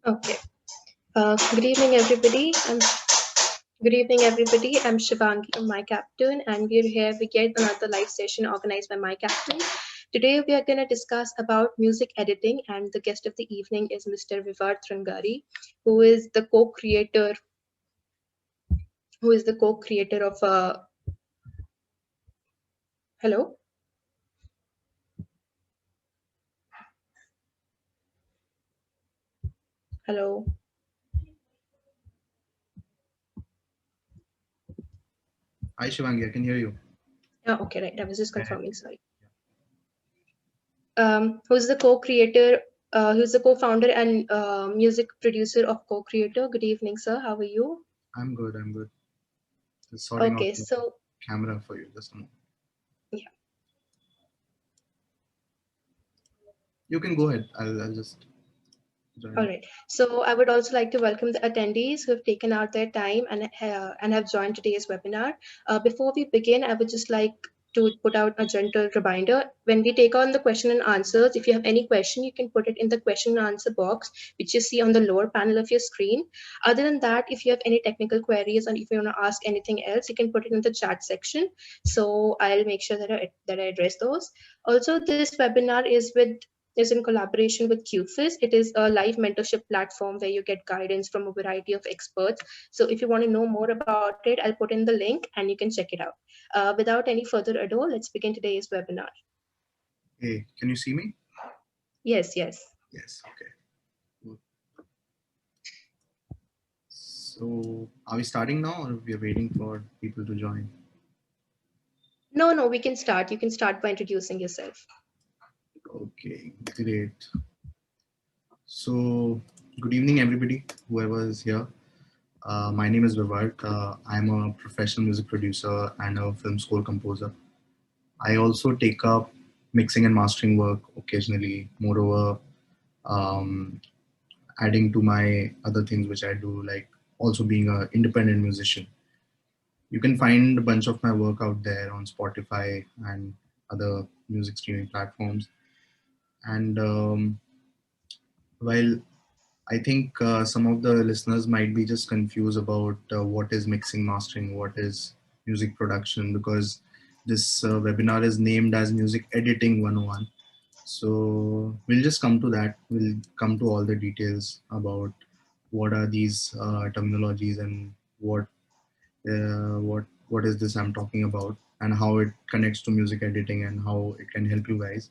Okay. Good evening, everybody. Good evening, everybody. I'm Shivangi from MyCaptain, and we're here with yet another live session organized by MyCaptain. Today, we are going to discuss about music editing, and the guest of the evening is Mr. Vivart Rangari, who is the co-creator. Who is the co-creator of Hello. Hello. Hi Shivangi, I can hear you. Oh, okay, right. I was just confirming. Sorry. Who's the co-creator? Who's the co-founder and music producer of CoCreato? Good evening, sir. How are you? I'm good, I'm good. Just sorting out Okay, the so camera for you just a moment. yeah. You can go ahead. I'll just join All you. right. So I would also like to welcome the attendees who have taken out their time and have joined today's webinar. Before we begin, I would just like to put out a gentle reminder. When we take on the question and answers, if you have any question, you can put it in the question and answer box, which you see on the lower panel of your screen. Other than that, if you have any technical queries and if you want to ask anything else, you can put it in the chat section. So I'll make sure that I address those. Also, this webinar is in collaboration with Qfuss. It is a live mentorship platform where you get guidance from a variety of experts. So if you want to know more about it, I'll put in the link and you can check it out. Without any further ado, let's begin today's webinar. Hey, can you see me? Yes, yes. Yes, okay. Cool. So are we starting now or we are waiting for people to join? No, no, we can start. You can start by introducing yourself. Okay, great. So good evening everybody, whoever is here. My name is Vivart. I'm a professional music producer and a film score composer. I also take up mixing and mastering work occasionally. Moreover, um, adding to my other things which I do, like also being an independent musician. You can find a bunch of my work out there on Spotify and other music streaming platforms. And while I think some of the listeners might be just confused about what is mixing, mastering, what is music production, because this webinar is named as Music Editing 101. So we'll just come to that. We'll come to all the details about what are these terminologies and what is this I'm talking about and how it connects to music editing and how it can help you guys.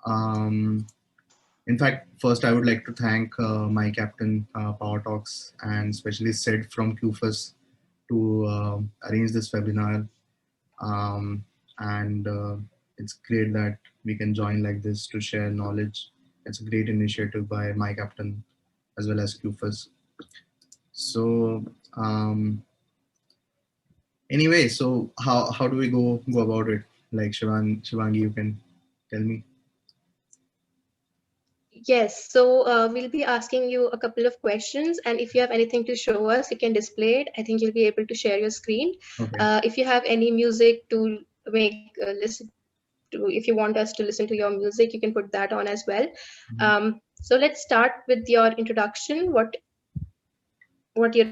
Um, in fact, first I would like to thank MyCaptain, Power Talks, and especially Sid from Qfuss to arrange this webinar. Um, and it's great that we can join like this to share knowledge. It's a great initiative by MyCaptain as well as Qfuss. So anyway, so how do we go about it? Like Shivangi, you can tell me. Yes, so we'll be asking you a couple of questions, and if you have anything to show us, you can display it. I think you'll be able to share your screen. Okay. If you have any music to make listen to, if you want us to listen to your music, you can put that on as well. Mhm. So let's start with your introduction. What you're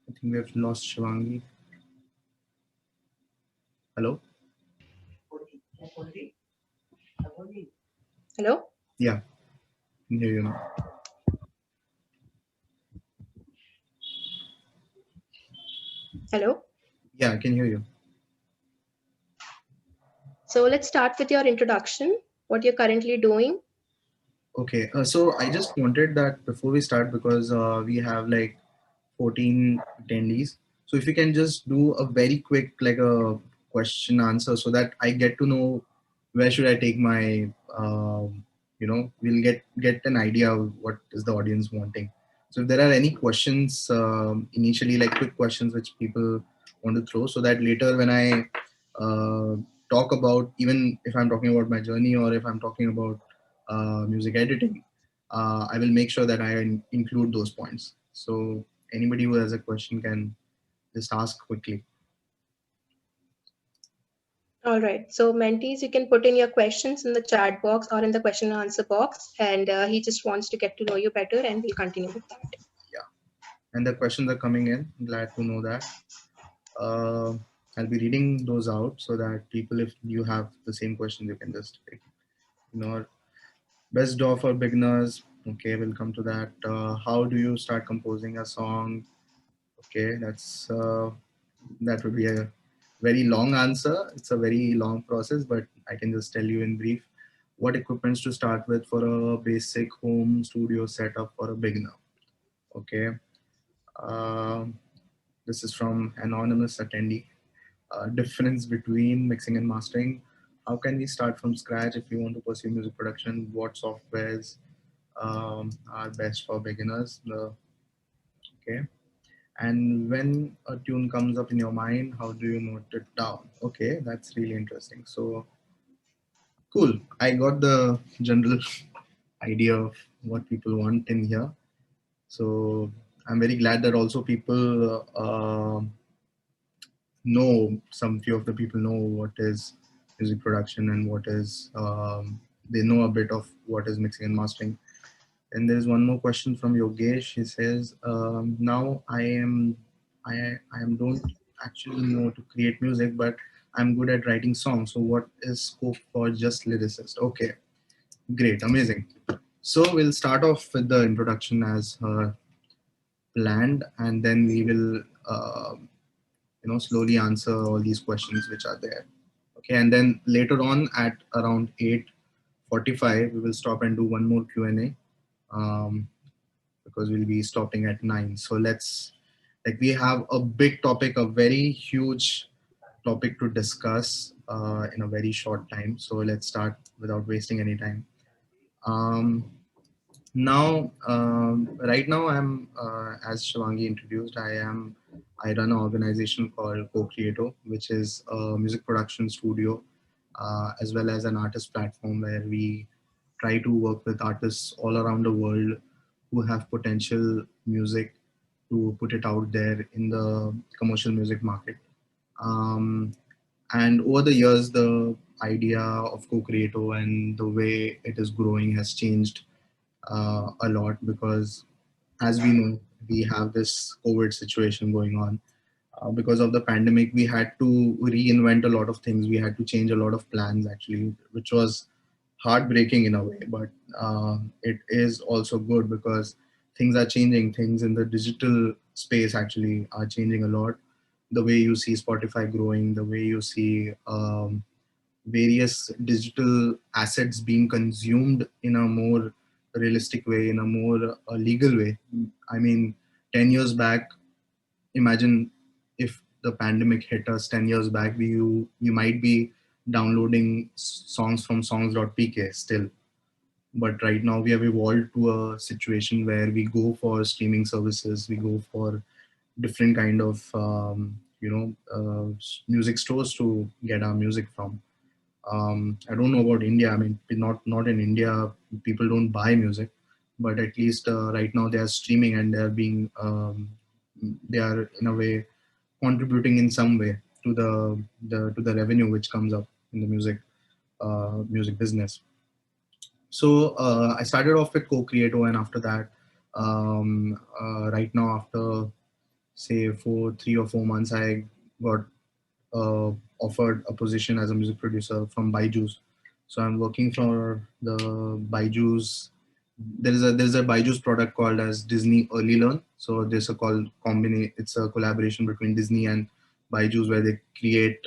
I think we have lost Shivangi. Hello. Hello, Yeah, I can hear you now. hello. Yeah, I can hear you. So let's start with your introduction. What you're currently doing. Okay, so I just wanted that before we start because we have like 14 attendees. So if you can just do a very quick like a question answer so that I get to know where should I take my we'll get an idea of what is the audience wanting. So if there are any questions initially, like quick questions which people want to throw, so that later when I uh, talk about, even if I'm talking about my journey or if I'm talking about music editing, I will make sure that I include those points. So anybody who has a question can just ask quickly. All right. So mentees, you can put in your questions in the chat box or in the question and answer box, and he just wants to get to know you better, and we'll continue with that. Yeah, and the questions are coming in. Glad to know that. Uh, I'll be reading those out so that people, if you have the same question, you can just ignore. Best DAW for beginners. Okay, we'll come to that. How do you start composing a song? Okay, that would be a very long answer. It's a very long process, but I can just tell you in brief. What equipments to start with for a basic home studio setup for a beginner? Okay, um, this is from anonymous attendee. Difference between mixing and mastering. How can we start from scratch if we want to pursue music production? What softwares are best for beginners? Okay. And when a tune comes up in your mind, how do you note it down? Okay, that's really interesting. So cool. I got the general idea of what people want in here. So I'm very glad that also people know, some few of the people know what is music production and what is they know a bit of what is mixing and mastering. And there's one more question from Yogesh. He says, now I am don't actually know to create music, but I'm good at writing songs. So what is scope for just lyricist? Okay, great, amazing. So we'll start off with the introduction as planned, and then we will slowly answer all these questions which are there. Okay, and then later on at around 8:45 we will stop and do one more Q&A, because we'll be stopping at 9. So let's, like, we have a big topic, a very huge topic to discuss in a very short time. So let's start without wasting any time. Um, right now, as Shivangi introduced, I run an organization called CoCreato, which is a music production studio, as well as an artist platform where we try to work with artists all around the world who have potential music to put it out there in the commercial music market. Um, and over the years, the idea of CoCreato and the way it is growing has changed a lot, because as we know, we have this COVID situation going on. Because of the pandemic, we had to reinvent a lot of things. We had to change a lot of plans, actually, which was heartbreaking in a way, but it is also good because things are changing. Things in the digital space actually are changing a lot. The way you see Spotify growing, the way you see various digital assets being consumed in a more realistic way, in a more legal way. I mean, 10 years back, imagine if the pandemic hit us 10 years back, we might be downloading songs from songs.pk still. But right now we have evolved to a situation where we go for streaming services, we go for different kind of music stores to get our music from. I don't know about India. I mean, not in India, people don't buy music, but at least right now they are streaming, and they are in a way contributing in some way to the revenue which comes up in the music business. So I started off with CoCreato, and after that, right now after say 3 or 4 months, I got uh, offered a position as a music producer from Byju's. So I'm working for the Byju's. There's a Byju's product called as Disney Early Learn. So there's a called combine. It's a collaboration between Disney and Byju's where they create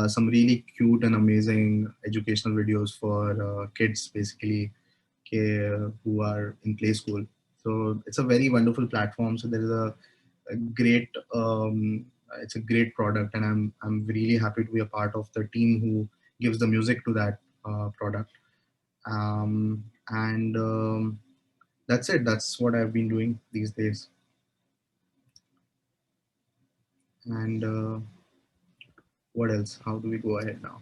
some really cute and amazing educational videos for kids, basically, who are in play school. So it's a very wonderful platform. So there is a great it's a great product, and I'm really happy to be a part of the team who gives the music to that product. And That's it. That's what I've been doing these days. And What else? How do we go ahead now?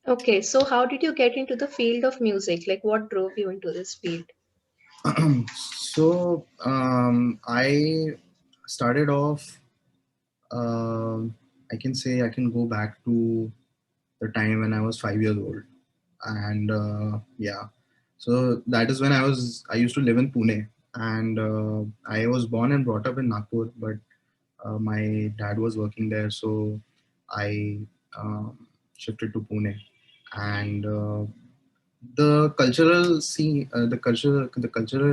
Okay, so how did you get into the field of music? Like, what drove you into this field? I started off. I can say I can go back to the time when I was 5 years old, and yeah, so that is when I used to live in Pune, and I was born and brought up in Nagpur, but my dad was working there, so I shifted to Pune, and the cultural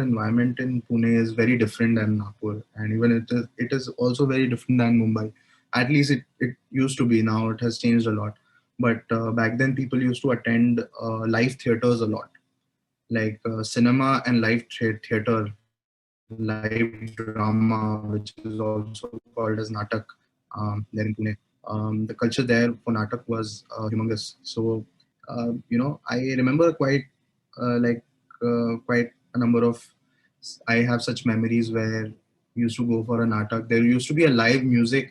environment in Pune is very different than Nagpur, and even it is also very different than Mumbai. At least it used to be. Now it has changed a lot, but back then people used to attend live theaters a lot, like cinema and live theater, live drama, which is also called as natak, there in Pune. The culture there for natak was humongous. So I remember like quite a number of. I have such memories where we used to go for a natak. There used to be a live music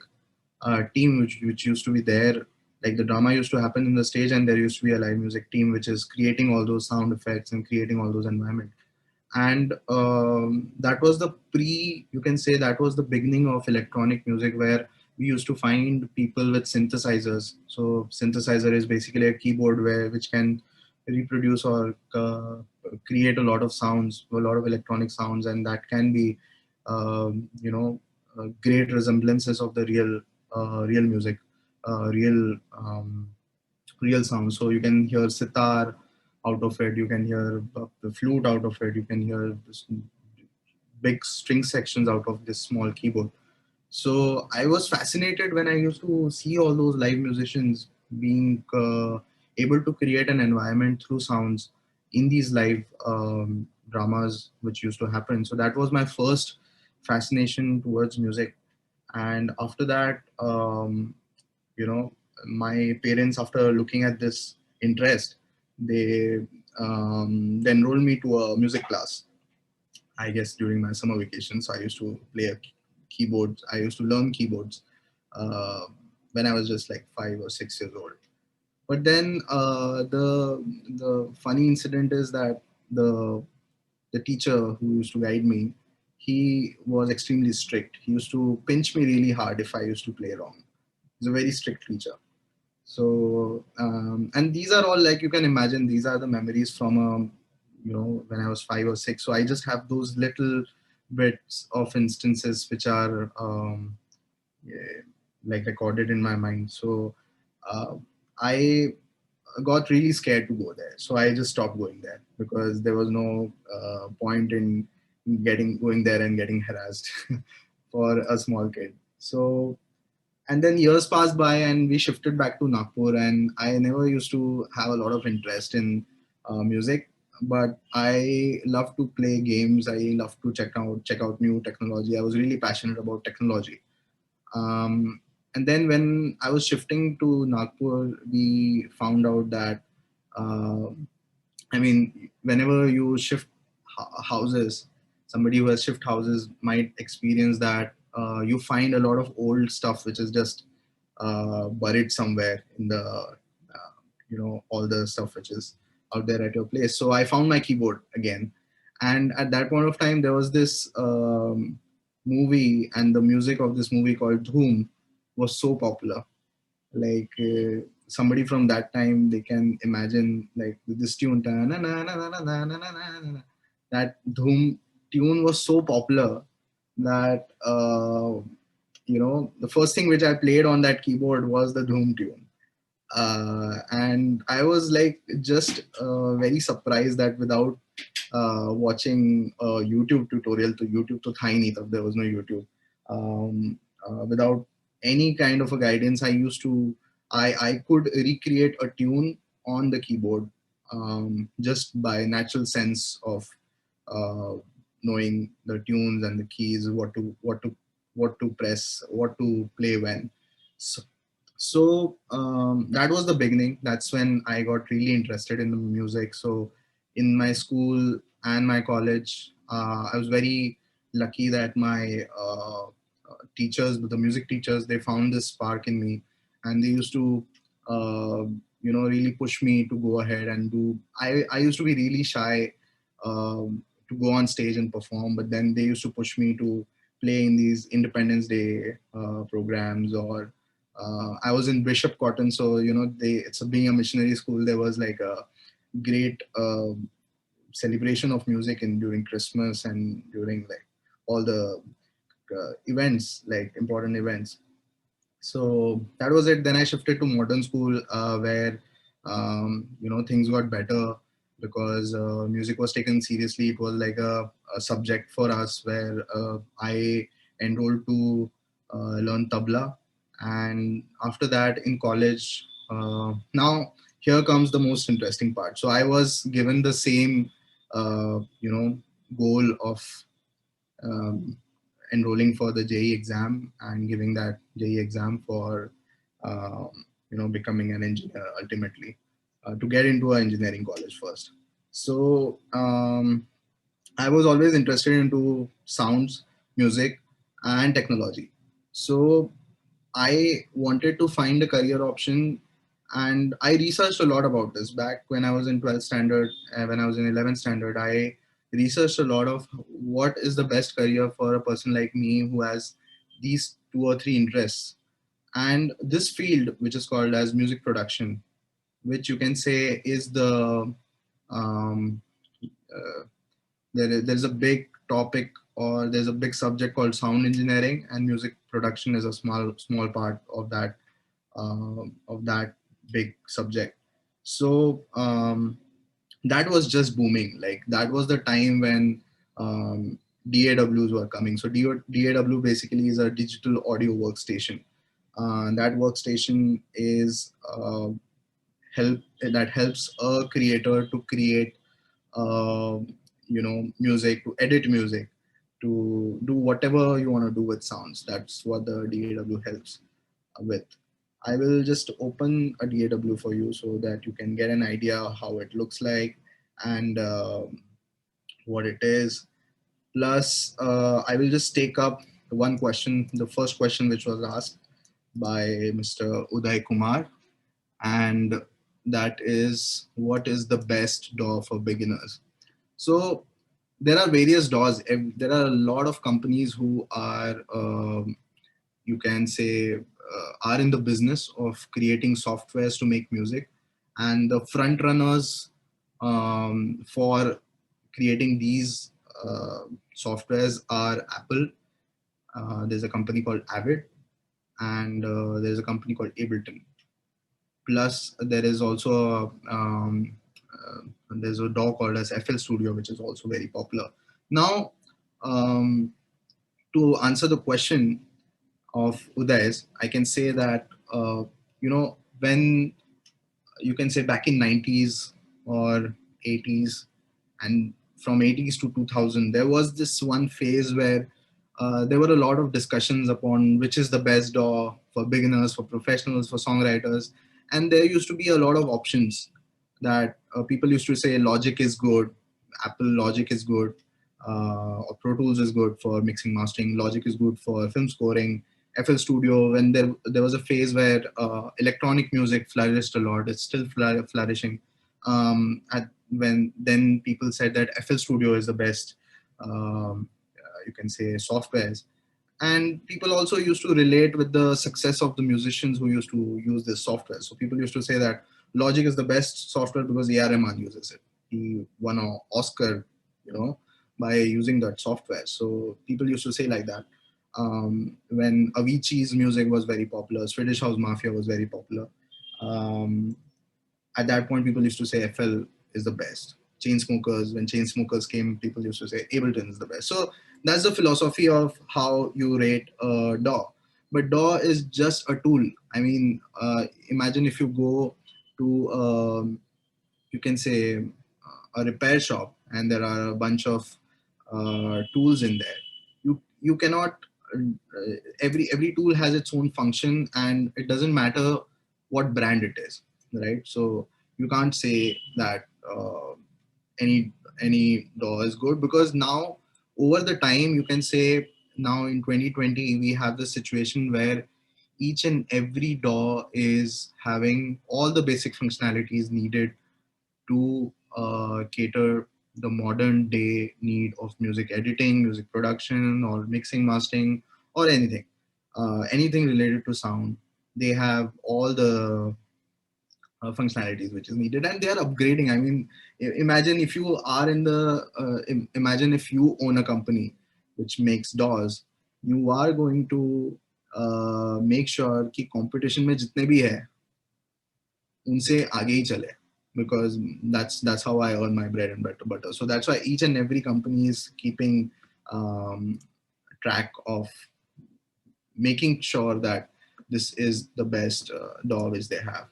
team which used to be there. Like the drama used to happen in the stage, and there used to be a live music team which is creating all those sound effects and creating all those environment. And that was the you can say that was the beginning of electronic music, where we used to find people with synthesizers. So synthesizer is basically a keyboard which can reproduce or create a lot of sounds, a lot of electronic sounds, and that can be great resemblances of the real music, real real sound. So you can hear sitar out of it, you can hear the flute out of it, you can hear this big string sections out of this small keyboard. So I was fascinated when I used to see all those live musicians being able to create an environment through sounds in these live dramas which used to happen. So that was my first fascination towards music. And after that, you know my parents, after looking at this interest, they enrolled me to a music class, I guess during my summer vacation. So I used to play a keyboard. I used to learn keyboards uh, when I was just like 5 or 6 years old. But then the funny incident is that the the teacher who used to guide me, he was extremely strict. He used to pinch me really hard if I used to play wrong. He's a very strict teacher. So and these are all, like, you can imagine, these are the memories from when I was 5 or 6. So I just have those little bits of instances which are yeah, like recorded in my mind. So uh, I got really scared to go there, so I just stopped going there because there was no point in getting going there and getting harassed for a small kid. So, and then years passed by and we shifted back to Nagpur, and I never used to have a lot of interest in music, but I love to play games. I love to check out new technology. I was really passionate about technology. And then when I was shifting to Nagpur, we found out that uh, I mean, whenever you shift houses, somebody who has shift houses might experience that you find a lot of old stuff which is just buried somewhere in the, all the stuff which is out there at your place. So I found my keyboard again. And at that point of time, there was this movie, and the music of this movie called Dhoom was so popular. Like somebody from that time, they can imagine like this tune, that Dhoom tune was so popular that the first thing which I played on that keyboard was the Dhoom tune. And I was like just very surprised that without watching a YouTube tutorial, to YouTube to tiny, there was no YouTube. Without any kind of a guidance, I could recreate a tune on the keyboard just by natural sense of uh, knowing the tunes and the keys, what to press, what to play when. So that was the beginning. That's when I got really interested in the music. So in my school and my college, I was very lucky that my teachers, the music teachers, they found this spark in me, and they used to really push me to go ahead and do. I used to be really shy to go on stage and perform, but then they used to push me to play in these Independence Day programs, or I was in Bishop Cotton, so it's being a missionary school. There was like a great celebration of music in during Christmas and during like all the events, like important events. So that was it. Then I shifted to modern school, where things got better because music was taken seriously. It was like a subject for us, where I enrolled to learn tabla. And after that, in college, now here comes the most interesting part. So I was given the same goal of um, enrolling for the JE exam and giving that JE exam for becoming an engineer ultimately, to get into an engineering college first. So I was always interested into sounds, music, and technology. So I wanted to find a career option, and I researched a lot about this. Back when I was in 12th standard, when I was in 11th standard, I researched a lot of what is the best career for a person like me who has these two or three interests. And this field, which is called as music production, which you can say is the um, uh, there's a big topic, or there's a big subject called sound engineering, and music production is a small part of that big subject. So that was just booming. Like that was the time when DAWs were coming. So DAW basically is a digital audio workstation. That workstation is help that helps a creator to create music, to edit music, to do whatever you want to do with sounds. That's what the DAW helps with. I will just open a DAW for you so that you can get an idea how it looks like and what it is. Plus, I will just take up one question, the first question which was asked by Mr. Uday Kumar, and that is, what is the best DAW for beginners? So there are various DAWs. There are a lot of companies who are you can say are in the business of creating softwares to make music, and the front runners for creating these softwares are Apple. There's a company called Avid, and there's a company called Ableton. Plus there is also there's a DAW called as FL Studio, which is also very popular now. um, to answer the question of Uday's, I can say that when you can say back in 90s or 80s, and from 80s to 2000, there was this one phase where there were a lot of discussions upon which is the best DAW for beginners, for professionals, for songwriters, and there used to be a lot of options that people used to say Logic is good, Apple Logic is good, or Pro Tools is good for mixing mastering, Logic is good for film scoring, FL Studio. When there was a phase where electronic music flourished a lot, it's still flourishing. When then people said that FL Studio is the best, you can say, softwares. And people also used to relate with the success of the musicians who used to use this software. So people used to say that Logic is the best software because A.R. Rahman uses it. He won an Oscar, by using that software. So people used to say like that. When Avicii's music was very popular, Swedish House Mafia was very popular. Um, at that point, people used to say FL is the best. Chainsmokers, when Chainsmokers came, people used to say Ableton is the best. So that's the philosophy of how you rate a DAW. But DAW is just a tool. I mean, imagine if you go to, you can say, a repair shop, and there are a bunch of tools in there. You cannot. Every tool has its own function, and it doesn't matter what brand it is, right? So you can't say that any DAW is good, because now over the time, you can say, now in 2020 we have the situation where each and every DAW is having all the basic functionalities needed to cater the modern day need of music editing, music production, or mixing, mastering, or anything related to sound. they have all the functionalities which is needed, and they are upgrading. I mean, imagine if you are in the imagine if you own a company which makes doors, you are going to make sure कि competition में जितने भी है उनसे आगे ही चले, because that's how I earn my bread and butter. So that's why each and every company is keeping track of making sure that this is the best door which they have.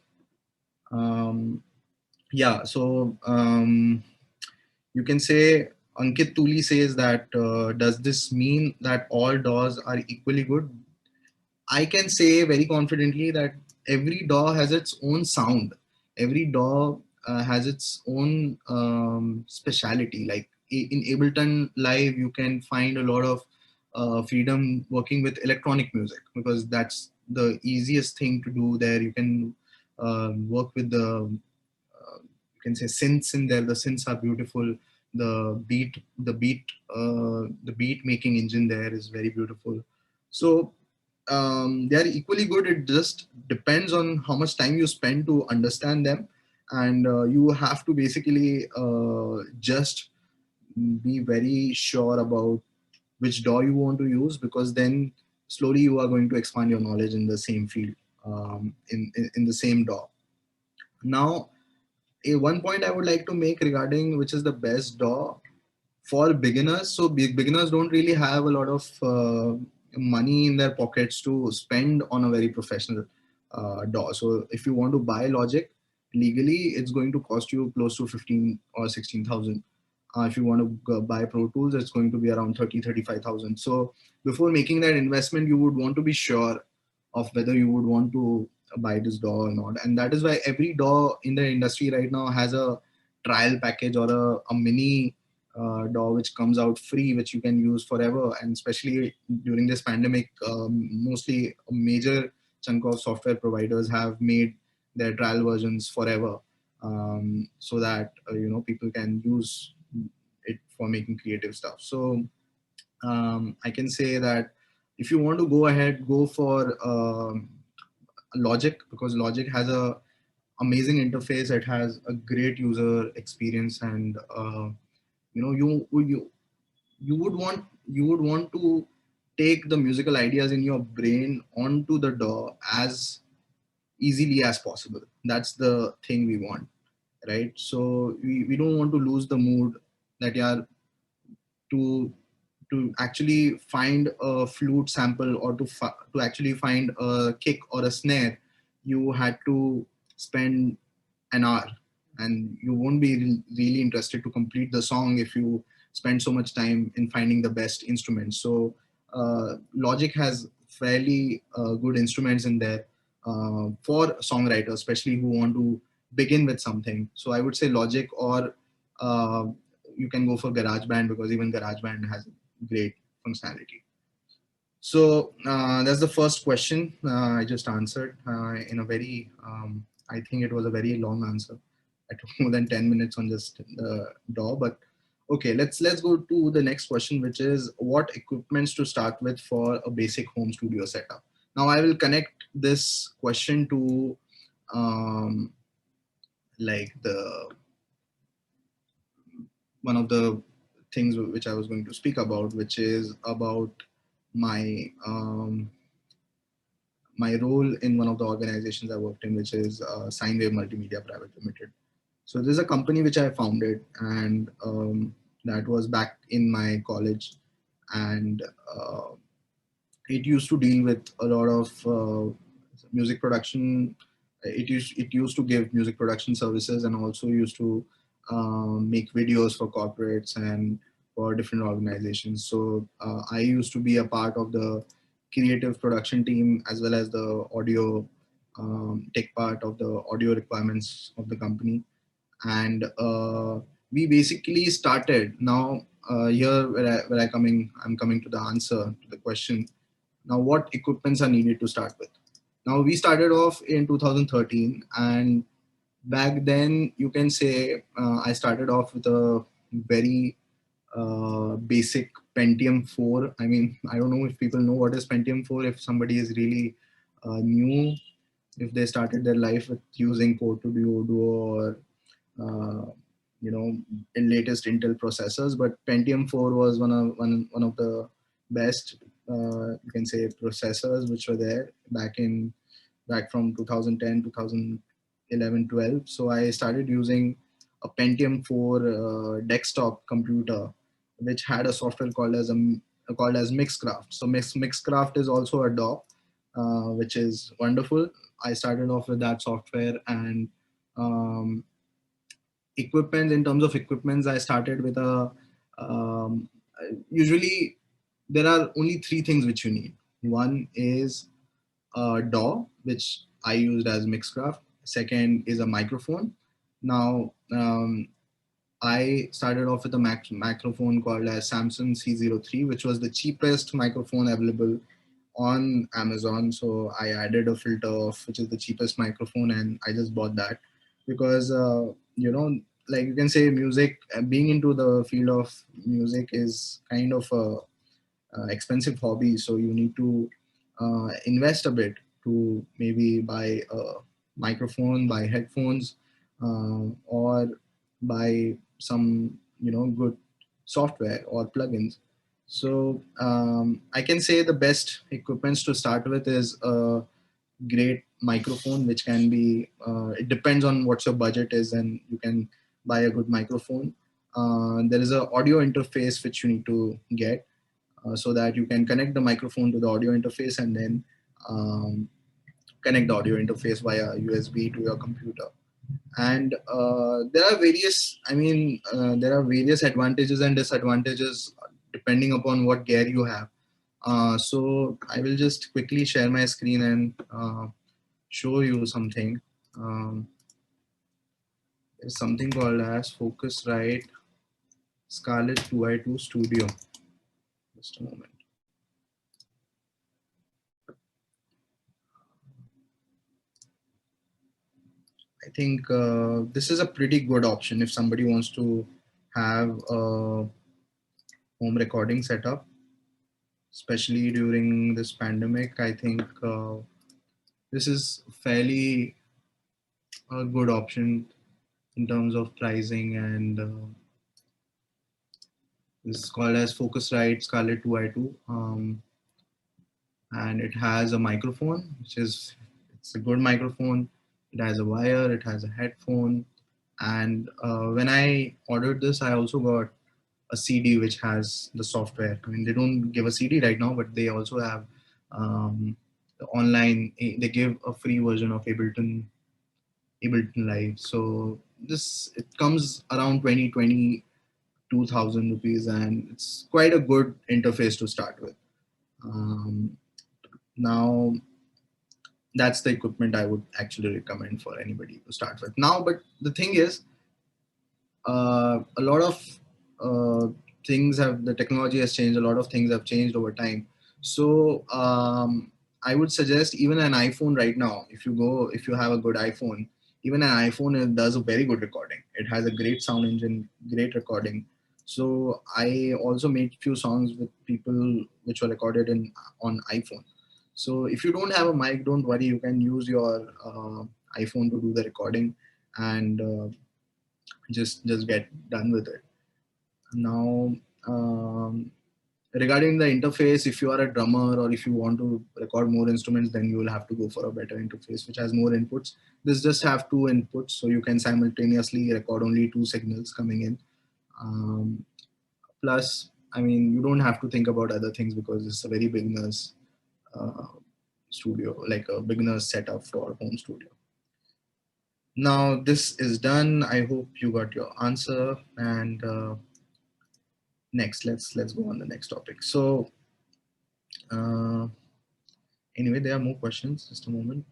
um, yeah, so you can say Ankit Tuli says that does this mean that all doors are equally good? I can say very confidently that every DAW has its own sound. Every DAW has its own speciality. Like in Ableton Live, you can find a lot of freedom working with electronic music, because that's the easiest thing to do there. You can work with you can say synths in there. The synths are beautiful. The beat making engine there is very beautiful. So they are equally good. It just depends on how much time you spend to understand them, and you have to basically just be very sure about which DAW you want to use, because then slowly you are going to expand your knowledge in the same field, in the same DAW. Now, one point I would like to make regarding which is the best DAW for beginners. So beginners don't really have a lot of money in their pockets to spend on a very professional DAW. So if you want to buy Logic legally, it's going to cost you close to 15 or 16,000. If you want to buy Pro Tools, it's going to be around 35,000. So before making that investment, you would want to be sure of whether you would want to buy this DAW or not. And that is why every DAW in the industry right now has a trial package or a mini DAW which comes out free, which you can use forever. And especially during this pandemic, mostly a major chunk of software providers have made their trial versions forever, so that people can use it for making creative stuff. So I can say that if you want to go ahead, go for Logic, because Logic has a amazing interface. It has a great user experience, and you would want to take the musical ideas in your brain onto the DAW as easily as possible. That's the thing we want, right? So we don't want to lose the mood that yeah, to actually find a flute sample, or to actually find a kick or a snare, you had to spend an hour, and you won't be really interested to complete the song if you spend so much time in finding the best instruments. So Logic has fairly good instruments in there for songwriters, especially who want to begin with something. So I would say Logic, or uh, you can go for GarageBand, because even GarageBand has great functionality. So that's the first question I just answered in a very, I think it was a very long answer. I took more than 10 minutes on just the DAW, but okay, let's go to the next question, which is what equipments to start with for a basic home studio setup. Now I will connect this question to um, like the one of the things which I was going to speak about, which is about my my role in one of the organizations I worked in, which is Sine Wave Multimedia Private Limited. So this is a company which I founded, and that was back in my college, and it used to deal with a lot of music production. It used to give music production services, and also used to make videos for corporates and for different organizations. So I used to be a part of the creative production team, as well as the audio tech part of the audio requirements of the company. And we basically started now here I'm coming to the answer to the question. Now, what equipments are needed to start with? Now, we started off in 2013, and back then, you can say I started off with a very basic Pentium 4. I mean, I don't know if people know what is Pentium 4. If somebody is really new, if they started their life with using Core 2 Duo or uh, in latest Intel processors. But Pentium 4 was one of the best, you can say, processors which were there back from 2010, 2011, 12. So I started using a Pentium 4 desktop computer, which had a software called as Mixcraft. So Mixcraft is also a DAW, which is wonderful. I started off with that software, and um, equipment in terms of equipments, I started with a um, usually there are only three things which you need. One is DAW, which I used as Mixcraft. Second is a microphone. Now, I started off with a microphone called as Samsung C03, which was the cheapest microphone available on Amazon. So I added a filter of which is the cheapest microphone, and I just bought that because like you can say, music. Being into the field of music is kind of a expensive hobby, so you need to invest a bit to maybe buy a microphone, buy headphones, or buy some good software or plugins. So I can say the best equipments to start with is a great microphone, which can be it depends on what your budget is, and you can buy a good microphone. There is a audio interface which you need to get, so that you can connect the microphone to the audio interface, and then um, connect the audio interface via USB to your computer. And there are various advantages and disadvantages depending upon what gear you have. So I will just quickly share my screen and show you something. Um, there's something called as Focusrite Scarlett 2i2 Studio. Just a moment. I think this is a pretty good option if somebody wants to have a home recording setup, especially during this pandemic. I think this is fairly a good option in terms of pricing, and this is called as Focusrite Scarlett 2i2. And it has a microphone, it's a good microphone. It has a wire, it has a headphone, and when I ordered this, I also got a CD which has the software. I mean, they don't give a CD right now, but they also have the online. They give a free version of Ableton Live. So this it comes around 22,000 rupees, and it's quite a good interface to start with. Now that's the equipment I would actually recommend for anybody to start with. Now, but the thing is, a lot of the technology has changed. A lot of things have changed over time. So I would suggest even an iPhone right now. If you have a good iPhone, even an iPhone does a very good recording. It has a great sound engine, great recording. So I also made few songs with people which were recorded on iPhone. So if you don't have a mic, don't worry. You can use your iPhone to do the recording, and just get done with it. Now, regarding the interface, if you are a drummer or if you want to record more instruments, then you will have to go for a better interface which has more inputs. This just have two inputs, so you can simultaneously record only two signals coming in. Plus, I mean, you don't have to think about other things because it's a very beginner's uh, studio, like a beginner's setup for home studio. Now this is done. I hope you got your answer. And next, let's go on the next topic. So uh, anyway, there are more questions. Just a moment.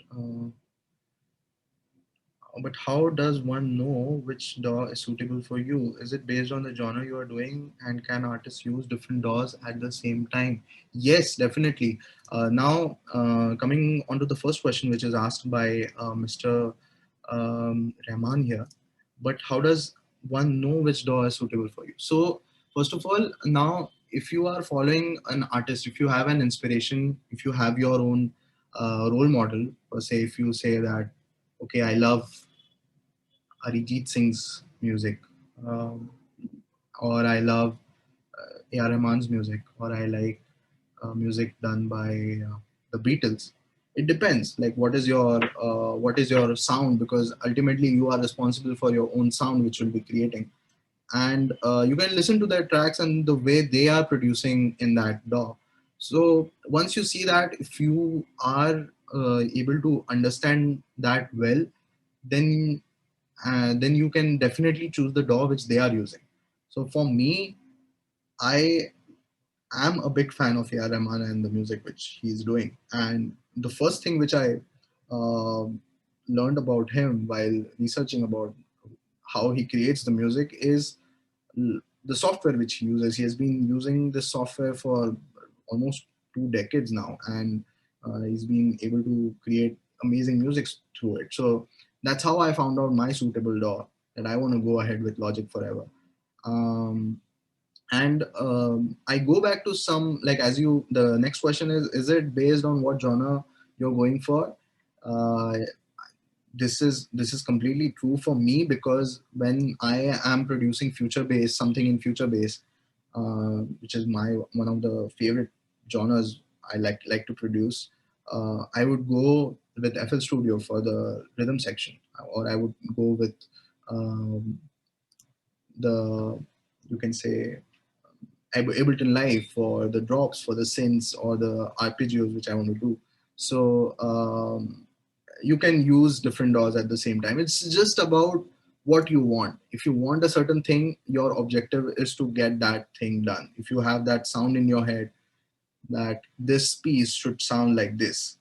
But how does one know which DAW is suitable for you? Is it based on the genre you are doing, and can artists use different DAWs at the same time? Yes, definitely. Now, coming on to the first question, which is asked by Mr. Rahman here. But how does one know which DAW is suitable for you? So, first of all, now, if you are following an artist, if you have an inspiration, if you have your own role model, or say if you say that, okay, I love Arijit Singh's music, um, or I love A.R. Rahman's music, or I like music done by the Beatles. It depends. Like, what is your sound? Because ultimately, you are responsible for your own sound, which you'll be creating, and you can listen to their tracks and the way they are producing in that DAW. So once you see that, if you are able to understand that well, then then you can definitely choose the DAW which they are using. So for me, I am a big fan of A.R. Rahman and the music which he's doing. And the first thing which I uh, learned about him while researching about how he creates the music is the software which he uses. He has been using this software for almost 2 decades now, and he's been able to create amazing music through it. So that's how I found out my suitable DAW, that I want to go ahead with Logic forever. Um, and I go back to some, like, as you, the next question is it based on what genre you're going for? uh, this is completely true for me, because when I am producing future bass, something in future bass, which is my one of the favorite genres I like to produce, I would go with FL Studio for the rhythm section, or I would go with um, the, you can say, Ableton Live for the drops, for the synths, or the arpeggios which I want to do. So you can use different DAWs at the same time. It's just about what you want. If you want a certain thing, your objective is to get that thing done. If you have that sound in your head that this piece should sound like this,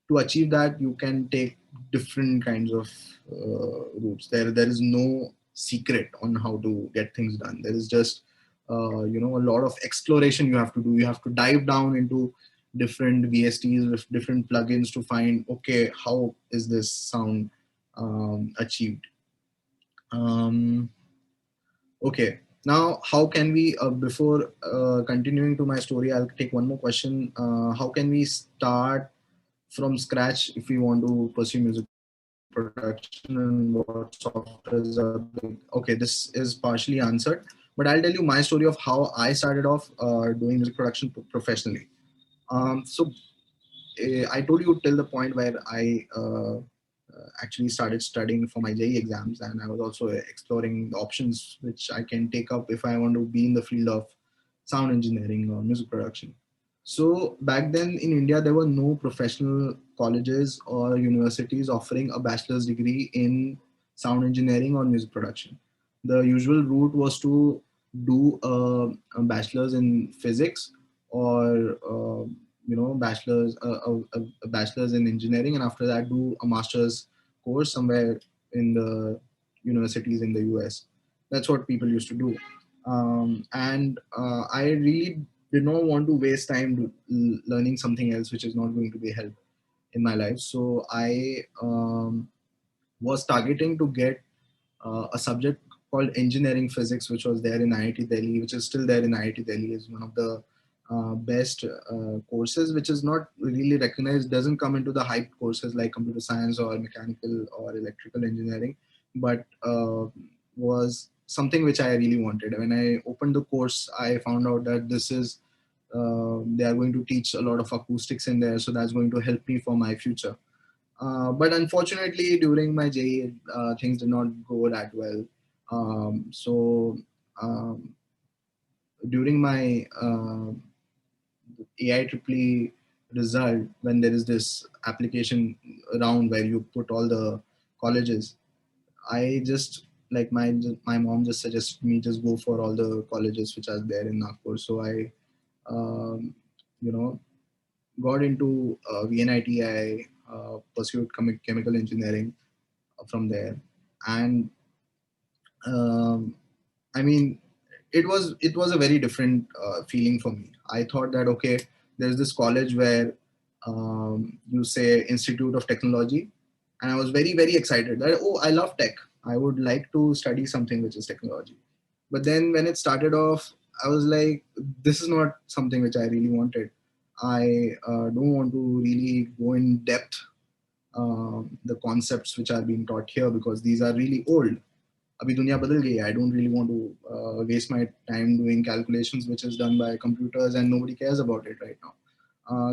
to achieve that, you can take different kinds of routes. There is no secret on how to get things done. There is just a lot of exploration you have to do. You have to dive down into different VSTs with different plugins to find, okay, how is this sound achieved. um, okay, now how can we before continuing to my story, I'll take one more question. How can we start from scratch if we want to pursue music production, and what software is a big, okay, this is partially answered, but I'll tell you my story of how I started off doing music production professionally. So I told you till the point where I actually started studying for my JEE exams, and I was also exploring the options which I can take up if I want to be in the field of sound engineering or music production. So back then in India, there were no professional colleges or universities offering a bachelor's degree in sound engineering or music production. The usual route was to do a bachelor's in physics, or a bachelor's in engineering, and after that do a master's course somewhere in the universities in the US. That's what people used to do. And I really did not want to waste time learning something else which is not going to be help in my life. So I was targeting to get a subject called engineering physics, which was there in IIT Delhi, which is still there in IIT Delhi, is one of the best courses, which is not really recognized, doesn't come into the hyped courses like computer science or mechanical or electrical engineering, but was something which I really wanted. When I opened the course, I found out that this is they are going to teach a lot of acoustics in there, so that's going to help me for my future. But unfortunately, during my JEE, things did not go that well. So um, during my AIEEE result, when there is this application round where you put all the colleges, I just, like, my mom just suggested me just go for all the colleges which are there in Nagpur. So I, um, you know, got into VNIT. I pursued chemical engineering from there, and um, I mean, it was a very different feeling for me. I thought that, okay, there's this college where you say Institute of Technology, and I was very excited that, oh, I love tech. I would like to study something which is technology. But then when it started off, I was like, this is not something which I really wanted. I don't want to really go in depth the concepts which are being taught here because these are really old. अभी दुनिया बदल गई है. I don't really want to waste my time doing calculations which is done by computers and nobody cares about it right now.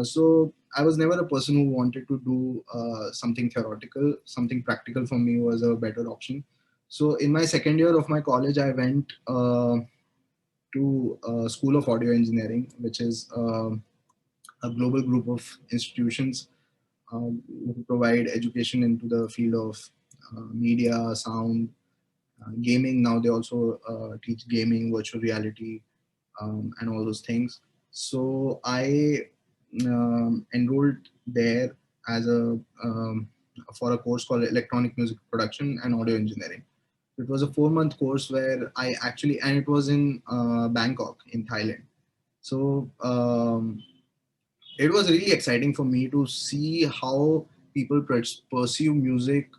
So I was never a person who wanted to do something theoretical. Something practical for me was a better option. So in my second year of my college, I went to School of Audio Engineering, which is a global group of institutions who provide education into the field of media, sound, gaming. Now they also teach gaming, virtual reality, and all those things. So I enrolled there as a for a course called electronic music production and audio engineering. It was a 4 month course where I actually, and it was in Bangkok in Thailand. So it was really exciting for me to see how people pursue music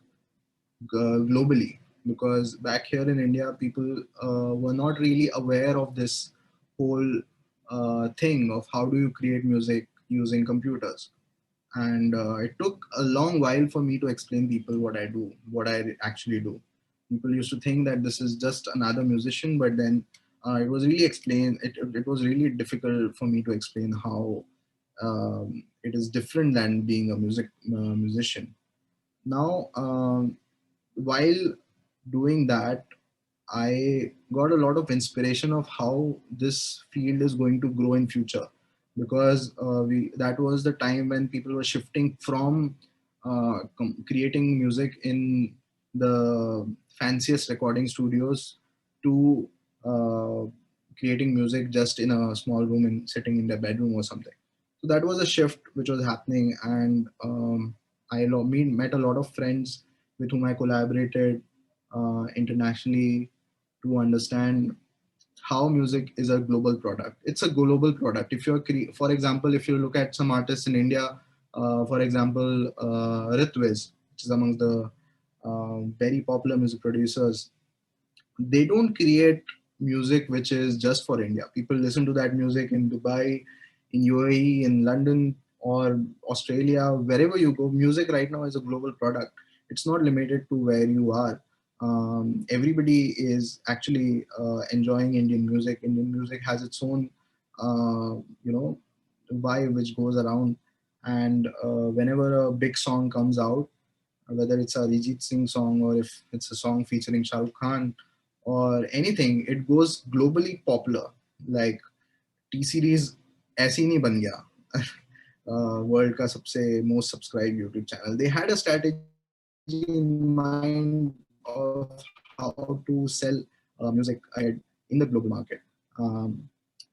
globally, because back here in India, people were not really aware of this whole thing of how do you create music using computers. And it took a long while for me to explain people what I do, what I actually do. People used to think that this is just another musician, but then it was really it was really difficult for me to explain how it is different than being a musician. Now, while doing that, I got a lot of inspiration of how this field is going to grow in future, because we that was the time when people were shifting from creating music in the fanciest recording studios to uh, creating music just in a small room and sitting in their bedroom or something. So that was a shift which was happening, and met a lot of friends with whom I collaborated internationally to understand how music is a global product. It's a global product. If for example, if you look at some artists in India, for example, Ritviz, which is among the very popular music producers, they don't create music which is just for India. People listen to that music in Dubai, in UAE, in London, or Australia, wherever you go. Music right now is a global product. It's not limited to where you are. Everybody is actually enjoying Indian music. Indian music has its own, you know, vibe which goes around. And whenever a big song comes out, whether it's a Arijit Singh song or if it's a song featuring Shah Rukh Khan or anything, it goes globally popular. Like T series ऐसे ही नहीं बन गया world का सबसे most subscribed YouTube channel. They had a strategy in mind of how to sell music ahead in the global market.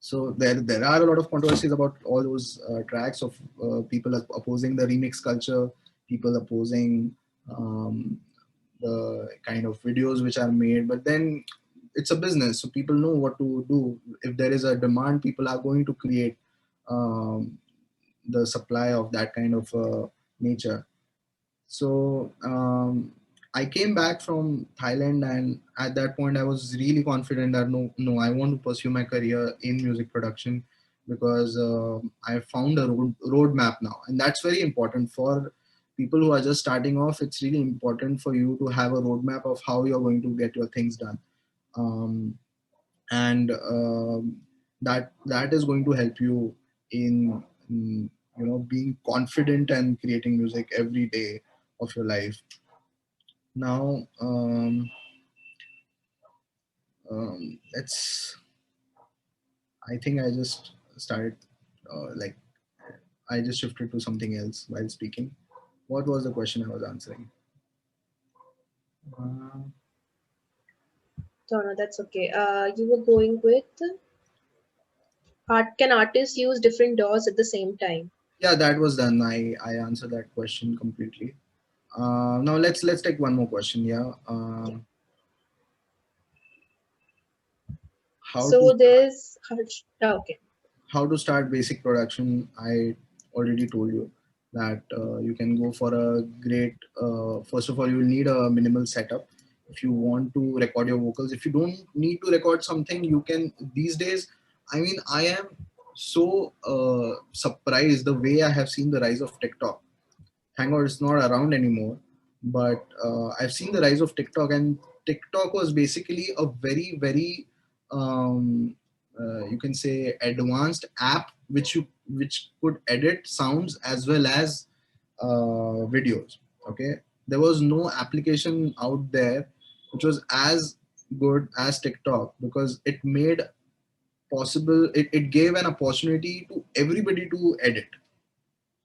So there are a lot of controversies about all those tracks of people opposing the remix culture, people opposing um, the kind of videos which are made. But then it's a business, so people know what to do. If there is a demand, people are going to create um, the supply of that kind of nature. So I came back from Thailand, and at that point, I was really confident that no, I want to pursue my career in music production, because I found a roadmap now, and that's very important for people who are just starting off. It's really important for you to have a roadmap of how you're going to get your things done, um, and that is going to help you in being confident and creating music every day of your life. Now, let's. I think I just started, like, I just shifted to something else while speaking. What was the question I was answering? Uh, No, no, that's okay. You were going with art. Can artists use different DAWs at the same time? yeah, that was done. I answered that question completely. Now let's take one more question. Yeah. Yeah. How to So there's okay. how to start basic production. I already told you that you can go for a great first of all, you will need a minimal setup if you want to record your vocals. If you don't need to record something, you can these days, I mean, I am so surprised the way I have seen the rise of TikTok. Thank God it's not around anymore. But I've seen the rise of TikTok, and TikTok was basically a very, very you can say advanced app which could edit sounds as well as videos. Okay, there was no application out there which was as good as TikTok, because it made possible, it gave an opportunity to everybody to edit.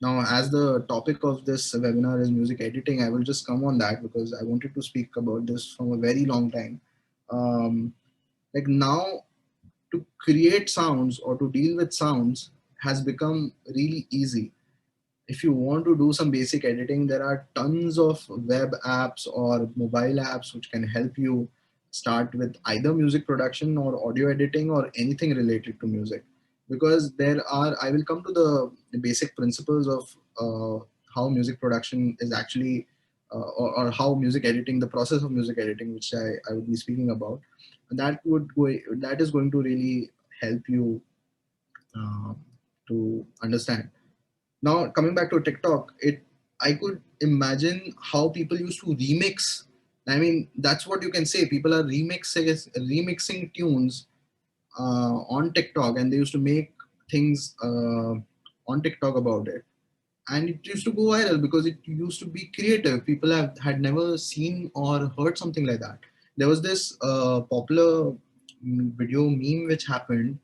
Now, as the topic of this webinar is music editing, I will just come on that because I wanted to speak about this from a very long time. Um, like now, to create sounds or to deal with sounds has become really easy. If you want to do some basic editing, there are tons of web apps or mobile apps which can help you start with either music production or audio editing or anything related to music. Because there are, I will come to the basic principles of how music production is actually, or how music editing, the process of music editing, which I would be speaking about. That is going to really help you um, to understand. Now, coming back to TikTok, I could imagine how people used to remix. I mean, that's what you can say. People are remixing tunes on TikTok, and they used to make things on TikTok about it. And it used to go viral because it used to be creative. People had never seen or heard something like that. There was this popular video meme which happened,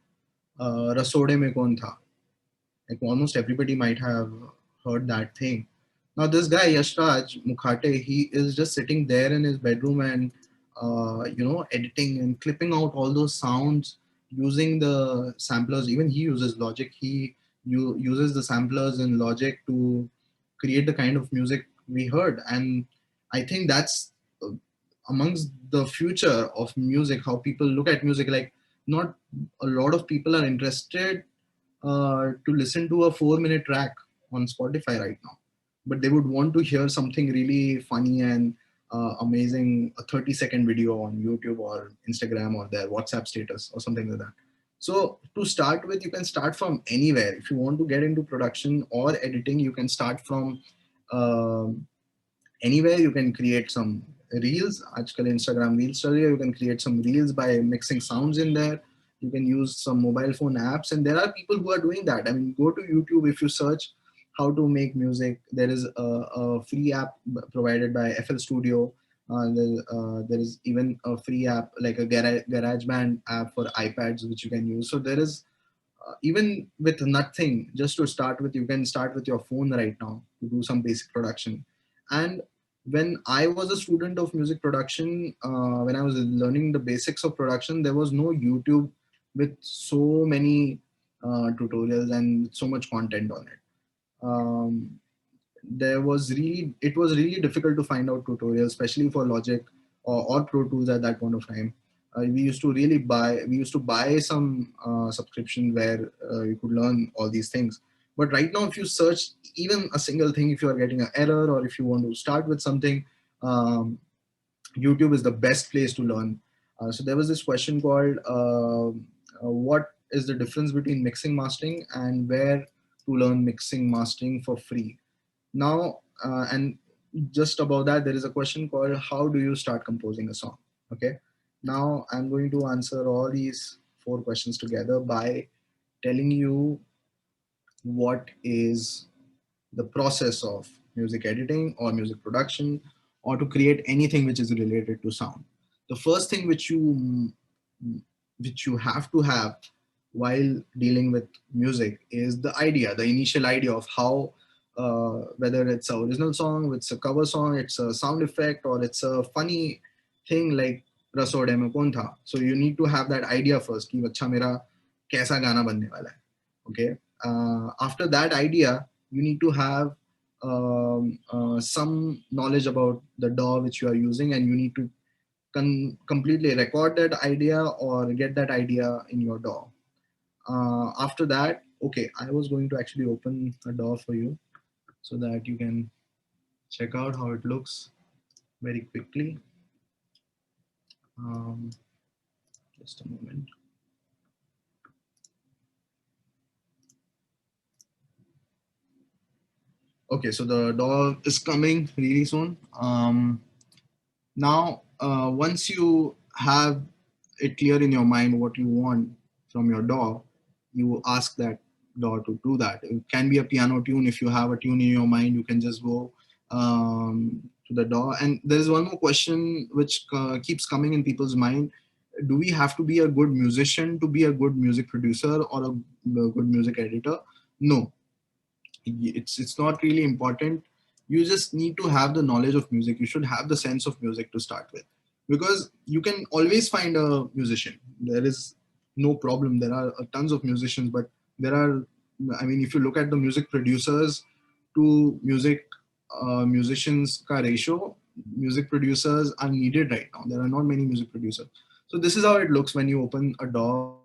Rasode Mein Kaun Tha. Like almost everybody might have heard that thing. Now this guy Yashraj Mukhate, he is just sitting there in his bedroom and editing and clipping out all those sounds using the samplers. Even he uses Logic. He uses the samplers in Logic to create the kind of music we heard. And I think that's uh, amongst the future of music. How people look at music. Like not a lot of people are interested to listen to a 4 minute track on Spotify right now, but they would want to hear something really funny and amazing, a 30-second video on YouTube or Instagram or their WhatsApp status or something like that. So, to start with, you can start from anywhere. If you want to get into production or editing, you can start from um anywhere. You can create some reels. Aajkal Instagram reels chal rahi hai. You can create some reels by mixing sounds in there. You can use some mobile phone apps, and there are people who are doing that. I mean, go to YouTube. If you search how to make music, there is a free app provided by FL Studio. There is even a free app like a GarageBand app for iPads which you can use. So there is even with nothing, just to start with, you can start with your phone right now to do some basic production. And when I was a student of music production, when I was learning the basics of production, there was no YouTube with so many tutorials and so much content on it. It was really difficult to find out tutorials, especially for Logic or Pro Tools at that point of time. We used to buy some subscription where you could learn all these things. But right now, if you search even a single thing, if you are getting an error or if you want to start with something, um, YouTube is the best place to learn. So there was this question called, what is the difference between mixing mastering and where to learn mixing mastering for free? Now, and just above that, there is a question called, how do you start composing a song? Okay. Now, I'm going to answer all these four questions together by telling you what is the process of music editing or music production or to create anything which is related to sound. The first thing which you have to have while dealing with music is the idea, the initial idea of how, whether it's an original song, it's a cover song, it's a sound effect, or it's a funny thing like Raso Demo Kon Tha. So you need to have that idea first कि अच्छा मेरा कैसा गाना बनने वाला है. Okay. After that idea, you need to have some knowledge about the DAW which you are using, and you need to completely record that idea or get that idea in your DAW. After that, okay, I was going to actually open a DAW for you so that you can check out how it looks very quickly. Um, just a moment. Okay, so the DAW is coming really soon. Now, once you have it clear in your mind what you want from your DAW, you ask that DAW to do that. It can be a piano tune. If you have a tune in your mind, you can just go to the DAW. And there's one more question which keeps coming in people's mind. Do we have to be a good musician to be a good music producer or a good music editor? No, it's not really important. You just need to have the knowledge of music. You should have the sense of music to start with, because you can always find a musician. There is no problem. There are tons of musicians, but there are, I mean, if you look at the music producers to musicians ka ratio, music producers are needed right now. There are not many music producers. So this is how it looks when you open a DAW.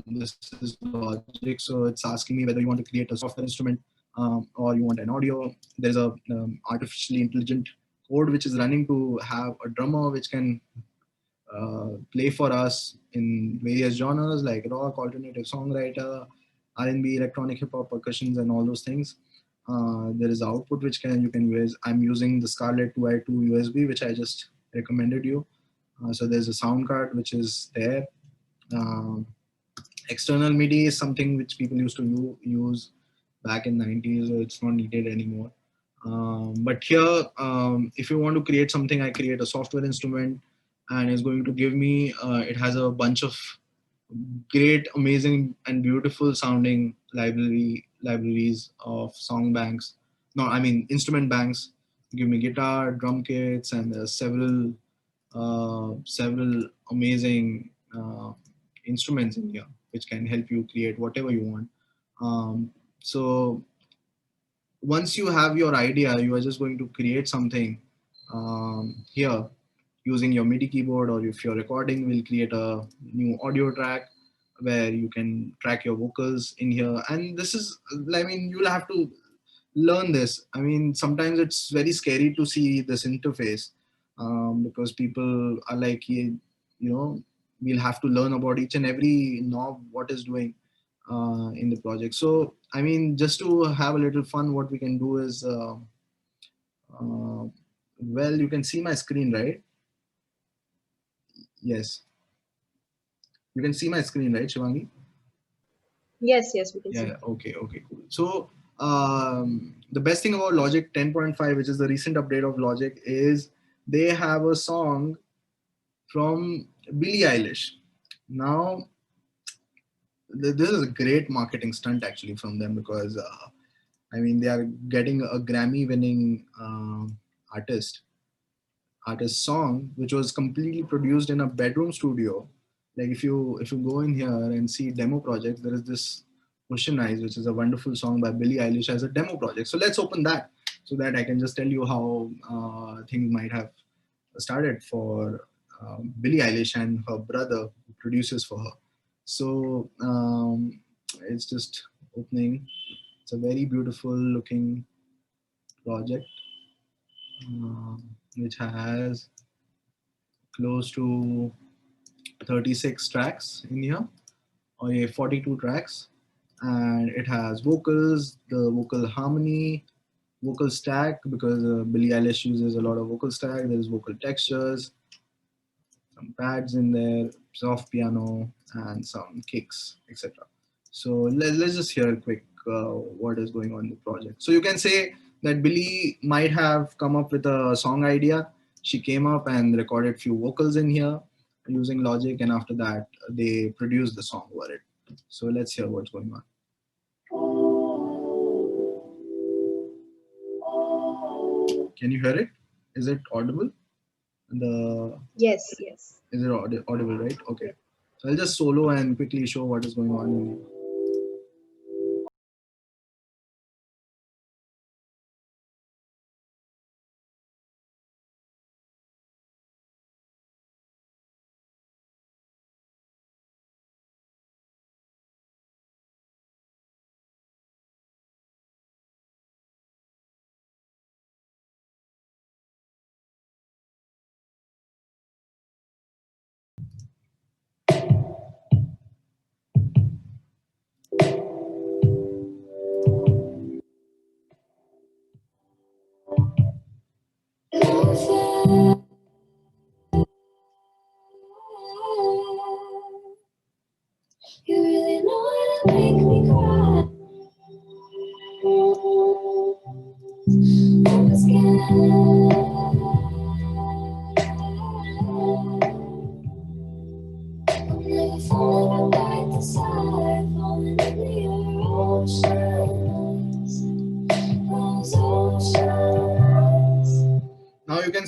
This is Logic, so it's asking me whether you want to create a software instrument, or you want an audio. There's a artificially intelligent code which is running to have a drummer which can play for us in various genres like rock, alternative songwriter, R&B, electronic hip hop, percussions, and all those things. There is output which can you can use. I'm using the Scarlett 2i2 USB, which I just recommended you. So there's a sound card which is there. Um, External MIDI is something which people used to use back in 90s, so it's not needed anymore. But here, if you want to create something, I create a software instrument, and it's going to give me. It has a bunch of great, amazing, and beautiful sounding libraries of song banks. No, I mean instrument banks. Give me guitar, drum kits, and several amazing instruments in here which can help you create whatever you want. So once you have your idea, you are just going to create something here using your MIDI keyboard, or if you're recording, we'll create a new audio track where you can track your vocals in here. And this is, I mean, you'll have to learn this. I mean, sometimes it's very scary to see this interface, because people are like, you know, we'll have to learn about each and every knob, what is doing in the project. So, I mean, just to have a little fun, what we can do is, well, you can see my screen, right? Yes, you can see my screen, right, Shivangi? Yes, yes, we can Yeah, see. yeah. Okay, okay, cool. So the best thing about Logic 10.5, which is the recent update of Logic, is they have a song from Billie Eilish. Now, this is a great marketing stunt actually from them, because I mean, they are getting a Grammy-winning artist artist song, which was completely produced in a bedroom studio. Like if you go in here and see demo projects, there is this Ocean Eyes, which is a wonderful song by Billie Eilish as a demo project. So let's open that so that I can just tell you how things might have started for Billie Eilish and her brother who produces for her. So it's just opening. It's a very beautiful looking project, which has close to 36 tracks in here, or 42 tracks, and it has vocals, the vocal harmony, vocal stack, because Billie Eilish uses a lot of vocal stack. There's vocal textures, some pads in there, soft piano, and some kicks, etc. So let's just hear quick what is going on in the project. So you can say that Billy might have come up with a song idea. She came up and recorded few vocals in here using Logic, and after that they produced the song over it. So let's hear what's going on. Can you hear it? Is it audible? The Yes, yes. Is it audible, right? Okay. Yes. So I'll just solo and quickly show what is going on in here.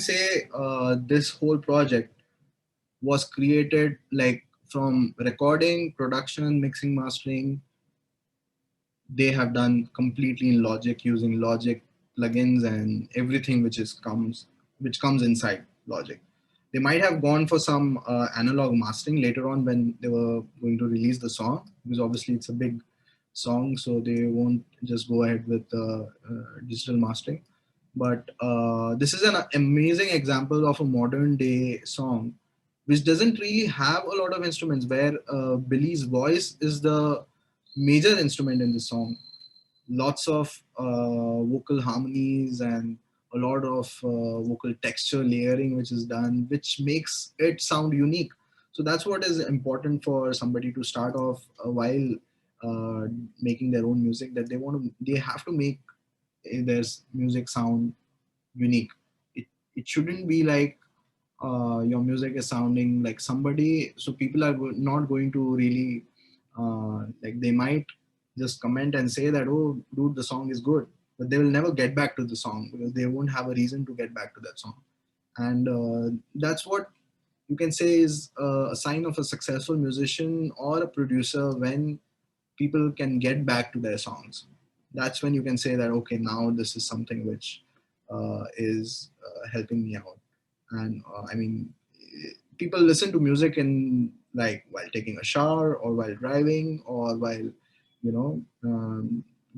say this whole project was created like from recording, production, mixing, mastering. They have done completely in Logic, using Logic plugins and everything which comes inside Logic. They might have gone for some analog mastering later on when they were going to release the song, because obviously it's a big song, so they won't just go ahead with digital mastering. But this is an amazing example of a modern day song which doesn't really have a lot of instruments, where Billy's voice is the major instrument in the song. Lots of vocal harmonies and a lot of vocal texture layering which is done, which makes it sound unique. So that's what is important for somebody to start off while uh, making their own music, that they have to make their music sound unique. It shouldn't be like your music is sounding like somebody, so people are not going to really like, they might just comment and say that, oh dude, the song is good, but they will never get back to the song because they won't have a reason to get back to that song. And that's what you can say is a sign of a successful musician or a producer, when people can get back to their songs. That's when you can say that, okay, now this is something which is helping me out. And I mean, people listen to music in, like, while taking a shower or while driving or while,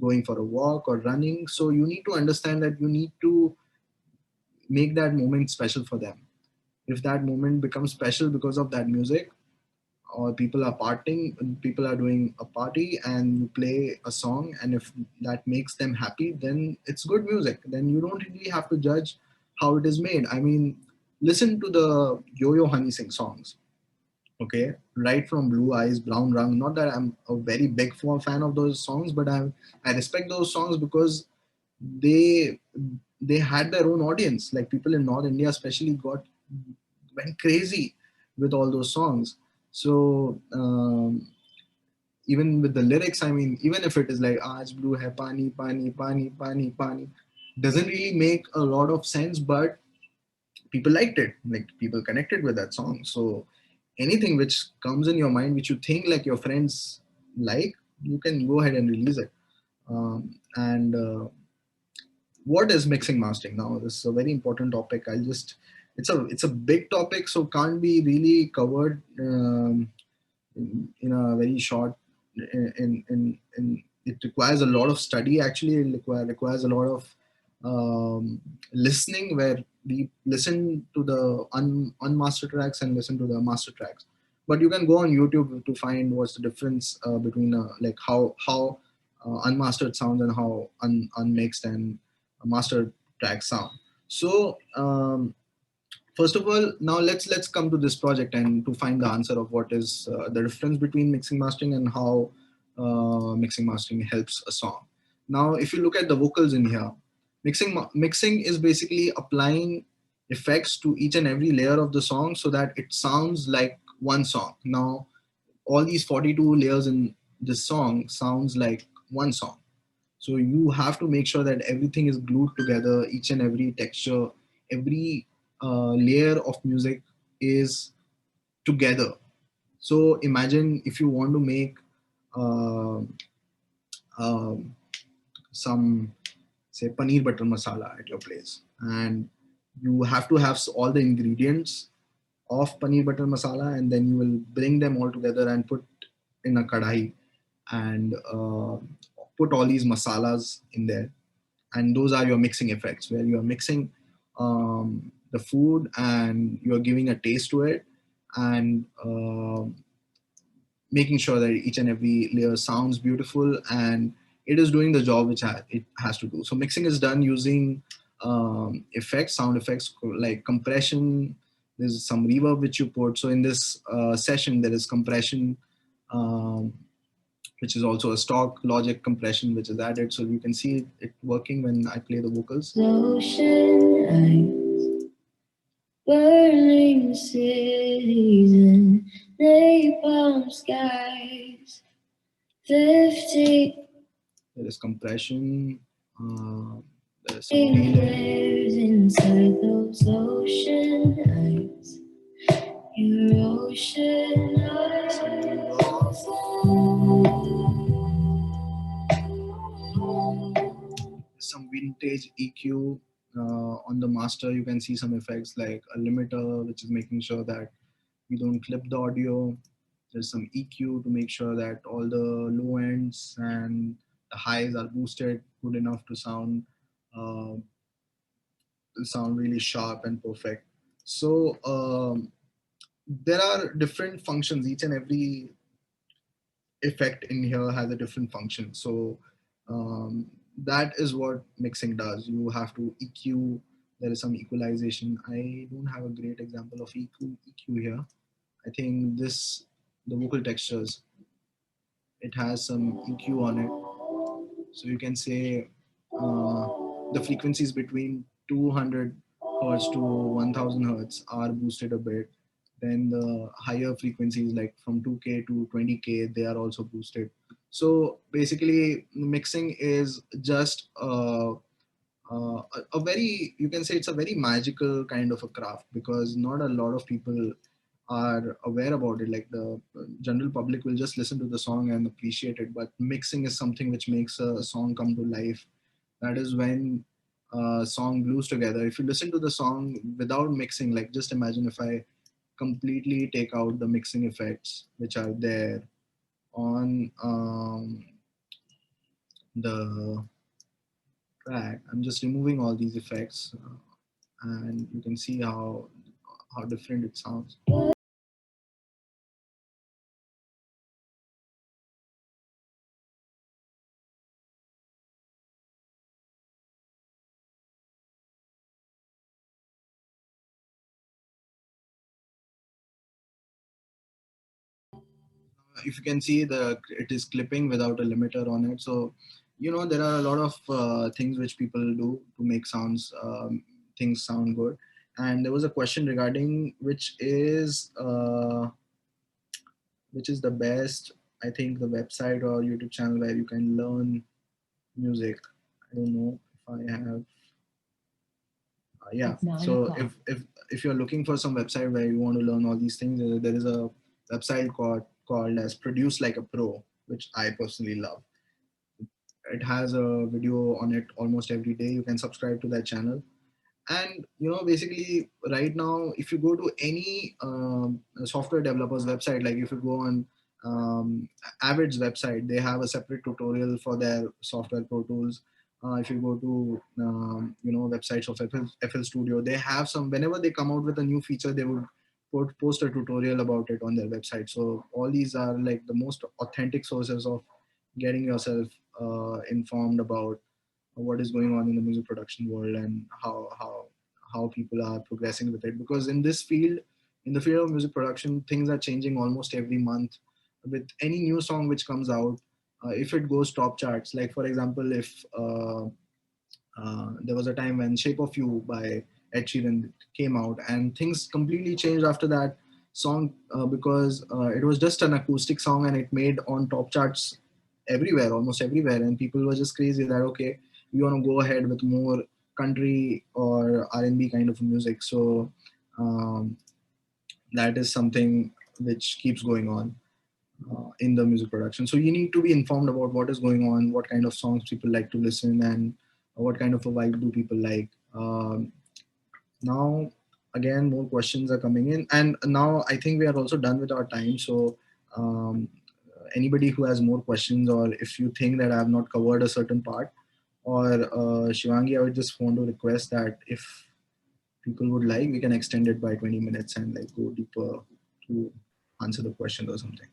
going for a walk or running. So you need to understand that you need to make that moment special for them. If that moment becomes special because of that music, or people are doing a party and you play a song, and if that makes them happy, then it's good music. Then you don't really have to judge how it is made. I mean, listen to the Yo-Yo Honey Singh songs, okay? Right from Blue Eyes, Brown Rung. Not that I'm a very big fan of those songs, but I respect those songs because they they had their own audience. Like, people in North India especially went crazy with all those songs. So even with the lyrics, I mean, even if it is like "Aaj blue hai pani pani pani pani pani," doesn't really make a lot of sense, but people liked it. Like, people connected with that song. So anything which comes in your mind, which you think like your friends like, you can go ahead and release it. And What is mixing mastering? Now, this is a very important topic. It's a big topic, so can't be really covered in a very short. It requires a lot of study. Actually, it requires a lot of listening, where we listen to the unmastered tracks and listen to the master tracks. But you can go on YouTube to find what's the difference between like how unmastered sounds and how unmixed and mastered tracks sound. So first of all, now let's come to this project and to find the answer of what is the difference between mixing mastering and how mixing mastering helps a song. Now, if you look at the vocals in here, mixing is basically applying effects to each and every layer of the song so that it sounds like one song. Now, all these 42 layers in this song sounds like one song. So you have to make sure that everything is glued together, each and every texture, every layer of music is together. So imagine if you want to make uh, um some, say, paneer butter masala at your place, and you have to have all the ingredients of paneer butter masala, and then you will bring them all together and put in a kadai and put all these masalas in there, and those are your mixing effects, where you are mixing the food and you are giving a taste to it, and making sure that each and every layer sounds beautiful and it is doing the job which it has to do. So mixing is done using effects, sound effects like compression. There's some reverb which you put. So in this session, there is compression, um, which is also a stock Logic compression which is added. So you can see it working when I play the vocals. Ocean eyes, burning cities and napalm skies. 50. There is compression. Uh, There's some feeling inside those ocean eyes. Your ocean eyes. Some vintage EQ on the master. You can see some effects like a limiter, which is making sure that we don't clip the audio. There's some EQ to make sure that all the low ends and the highs are boosted good enough to sound really sharp and perfect. So there are different functions. Each and every effect in here has a different function. So um, that is what mixing does. You have to EQ. There is some equalization. I don't have a great example of EQ here. I think this, the vocal textures, it has some EQ on it. So you can say uh, the frequencies between 200 hertz to 1000 hertz are boosted a bit. Then the higher frequencies, like from 2K to 20K, they are also boosted. So basically, mixing is just a very, you can say it's a very magical kind of a craft, because not a lot of people are aware about it. Like the general public will just listen to the song and appreciate it, but mixing is something which makes a song come to life. That is when a song glues together. If you listen to the song without mixing, like just imagine if I completely take out the mixing effects which are there on the track. I'm just removing all these effects, and you can see how different it sounds. If you can see, the it is clipping without a limiter on it. So there are a lot of things which people do to make things sound good. And there was a question regarding which is the best, I think, the website or YouTube channel where you can learn music. I don't know if I have yeah. So if you're looking for some website where you want to learn all these things, there is a website called as Produce Like a Pro, which I personally love. It has a video on it almost every day. You can subscribe to that channel. And basically right now, if you go to any software developers website, like if you go on Avid's website, they have a separate tutorial for their software Pro Tools. If you go to websites of FL Studio, they have some, whenever they come out with a new feature, they would post a tutorial about it on their website. So all these are like the most authentic sources of getting yourself informed about what is going on in the music production world, and how people are progressing with it. Because in this field, in the field of music production, things are changing almost every month. With any new song which comes out, if it goes top charts, like for example, if there was a time when Shape of You by Ed Sheeran came out, and things completely changed after that song, because it was just an acoustic song and it made on top charts everywhere, almost everywhere, and people were just crazy that okay, we want to go ahead with more country or R&B kind of music. So um, that is something which keeps going on in the music production. So you need to be informed about what is going on, what kind of songs people like to listen, and what kind of a vibe do people like. Now, again, more questions are coming in, and now I think we are also done with our time. So um, anybody who has more questions, or if you think that I have not covered a certain part, or Shivangi, I would just want to request that if people would like, we can extend it by 20 minutes and like go deeper to answer the question or something.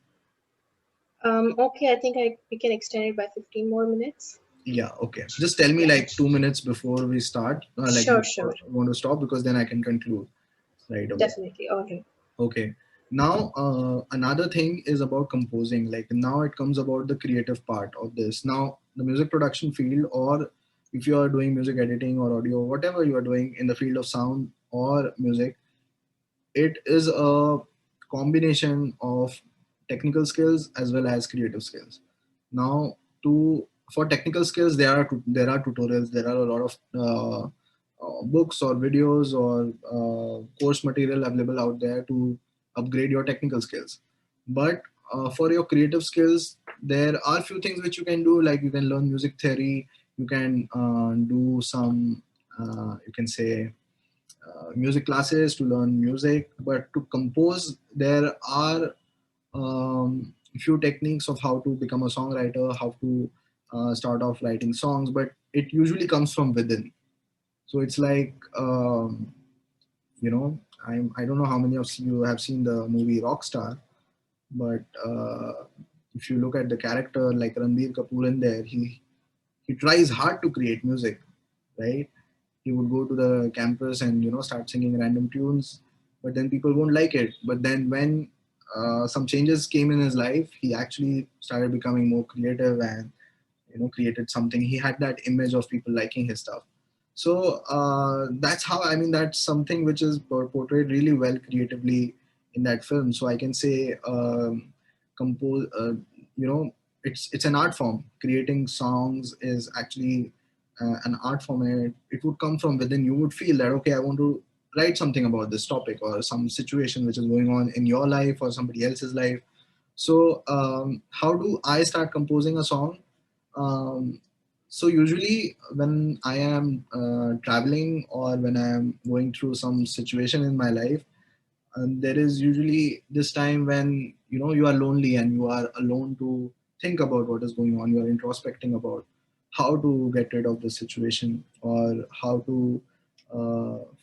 Okay, I think we can extend it by 15 more minutes. Yeah, okay. Just tell me Yeah. like 2 minutes before we start, like Sure, sure. before I want to stop, because then I can conclude right away. Definitely. All right. Okay. Now, another thing is about composing. Like now it comes about the creative part of this. Now, the music production field, or if you are doing music editing or audio, whatever you are doing in the field of sound or music, it is a combination of technical skills as well as creative skills. Now, to For technical skills, there are tutorials, there are a lot of books or videos or course material available out there to upgrade your technical skills. But for your creative skills, there are few things which you can do, like you can learn music theory, you can do some you can say music classes to learn music. But to compose, there are few techniques of how to become a songwriter, how to start off writing songs, but it usually comes from within. So it's like, you know, I don't know how many of you have seen the movie Rockstar, but if you look at the character like Ranbir Kapoor in there, he tries hard to create music, right? He would go to the campus and start singing random tunes, but then people won't like it. But then when some changes came in his life, he actually started becoming more creative and created something. He had that image of people liking his stuff. So that's how, I mean, that's something which is portrayed really well creatively in that film. So I can say compose you know it's an art form. Creating songs is actually an art form, and it would come from within. You would feel that, okay, I want to write something about this topic or some situation which is going on in your life or somebody else's life. So how do I start composing a song? um, so usually when I am traveling or when I am going through some situation in my life, there is usually this time when you are lonely and you are alone to think about what is going on. You are introspecting about how to get rid of the situation or how to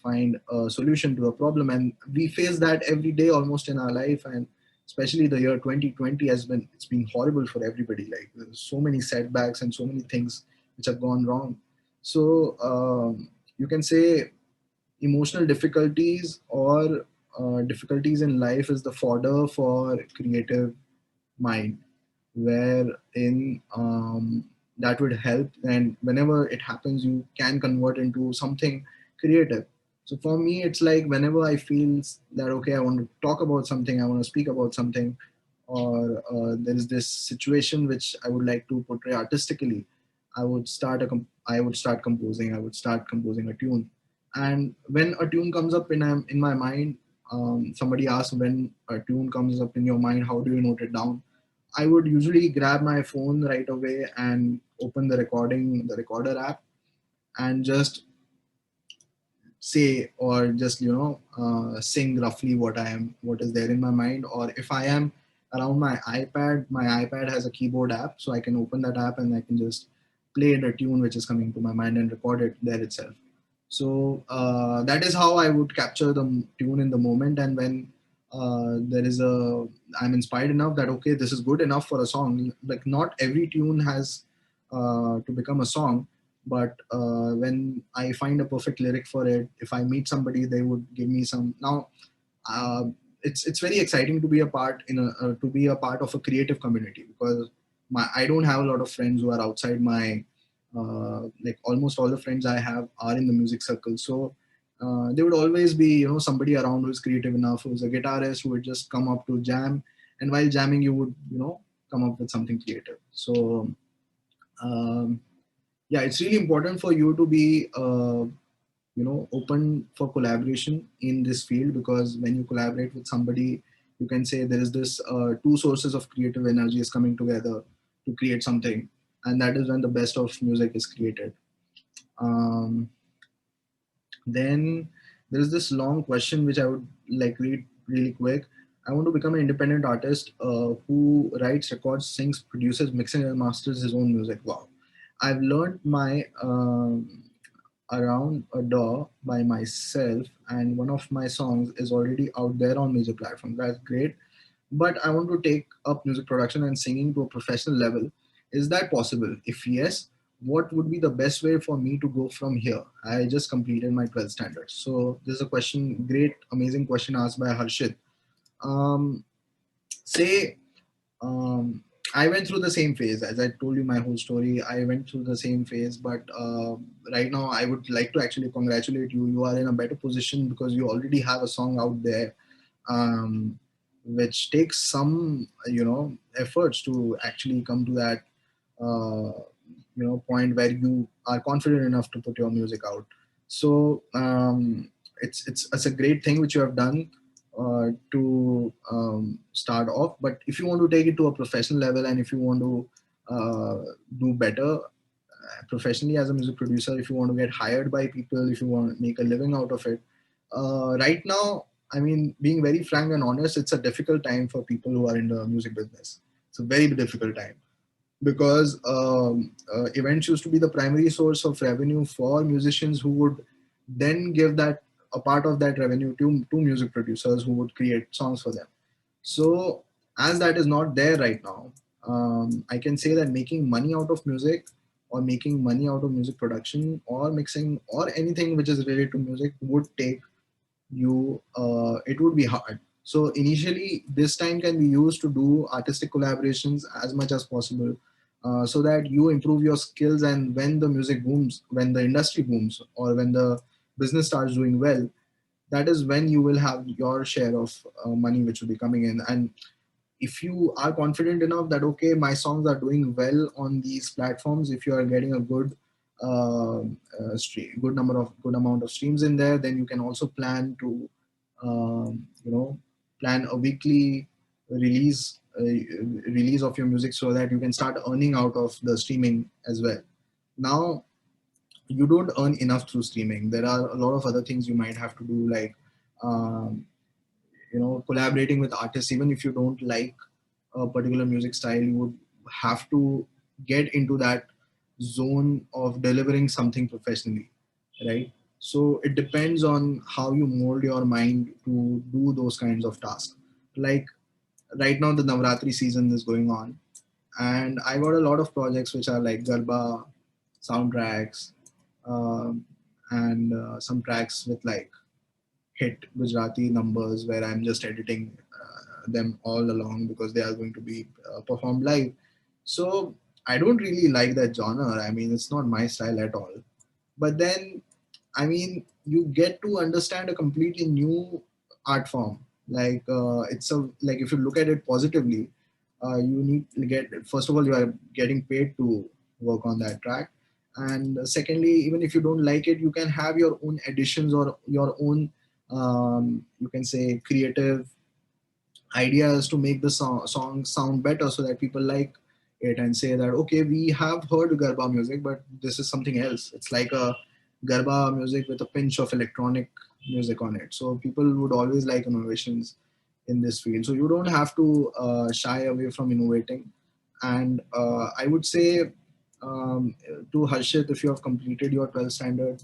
find a solution to a problem. And we face that every day almost in our life. And especially the year 2020 has been, it's been horrible for everybody. Like there's so many setbacks and so many things which have gone wrong. So you can say emotional difficulties or difficulties in life is the fodder for creative mind, wherein that would help, and whenever it happens you can convert into something creative. So for me it's like whenever I feel that, okay, I want to talk about something, I want to speak about something, or there is this situation which I would like to portray artistically, I would start composing. I would start composing a tune. And when a tune comes up in my mind, somebody asks, when a tune comes up in your mind, how do you note it down? I would usually grab my phone right away and open the recorder app, and just say, or just sing roughly what is there in my mind. Or if I am around my ipad has a keyboard app, so I can open that app and I can just play the tune which is coming to my mind and record it there itself. So that is how I would capture the tune in the moment. And when there is a I'm inspired enough that, okay, this is good enough for a song. Like not every tune has to become a song, but when I find a perfect lyric for it, if I meet somebody, they would give me some. Now uh, it's very exciting to be a part to be a part of a creative community, because I don't have a lot of friends who are outside my like almost all the friends I have are in the music circle. So there would always be somebody around who's creative enough, who's a guitarist, who would just come up to jam, and while jamming you would come up with something creative. So um, yeah, it's really important for you to be open for collaboration in this field, because when you collaborate with somebody, you can say there is this two sources of creative energy is coming together to create something, and that is when the best of music is created. um, then there is this long question which I would like read really quick. I want to become an independent artist who writes, records, sings, produces, mixes, and masters his own music. Wow. I've learned my around a door by myself, and one of my songs is already out there on major platforms. That's great. But I want to take up music production and singing to a professional level. Is that possible? If yes, what would be the best way for me to go from here? I just completed my 12th standard. So this is a question, great, amazing question asked by Harshit. Um, say I went through the same phase. As I told you my whole story, I went through the same phase. But right now, I would like to actually congratulate you. You are in a better position because you already have a song out there, um, which takes some, efforts to actually come to that. point where you are confident enough to put your music out. So it's a great thing which you have done to start off. But if you want to take it to a professional level, and if you want to do better professionally as a music producer, if you want to get hired by people, if you want to make a living out of it, right now, I mean, being very frank and honest, it's a difficult time for people who are in the music business. It's a very difficult time because events used to be the primary source of revenue for musicians, who would then give that a part of that revenue to music producers who would create songs for them. So as that is not there right now, I can say that making money out of music, or making money out of music production, or mixing, or anything which is related to music, would take you it would be hard. So initially this time can be used to do artistic collaborations as much as possible, so that you improve your skills, and when the music booms, when the industry booms, or when the business starts doing well, that is when you will have your share of money which will be coming in. And if you are confident enough that okay, my songs are doing well on these platforms, if you are getting a good amount of streams in there, then you can also plan to plan a weekly release release of your music, so that you can start earning out of the streaming as well. Now, you don't earn enough through streaming. There are a lot of other things you might have to do, like um, collaborating with artists. Even if you don't like a particular music style, you would have to get into that zone of delivering something professionally, right? So it depends on how you mold your mind to do those kinds of tasks. Like right now, the Navratri season is going on, and I got a lot of projects which are like Garba soundtracks, um, and some tracks with like hit Gujarati numbers, where I'm just editing them all along because they are going to be performed live. So I don't really like that genre. I mean, it's not my style at all. But then, I mean, you get to understand a completely new art form. Like it's a like if you look at it positively, you need to get, first of all, you are getting paid to work on that track, and secondly, even if you don't like it, you can have your own additions or your own you can say creative ideas to make the song sound better, so that people like it and say that okay, we have heard garba music, but this is something else. It's like a garba music with a pinch of electronic music on it. So people would always like innovations in this field, so you don't have to shy away from innovating. And I would say, to Harshit, if you have completed your 12th standard,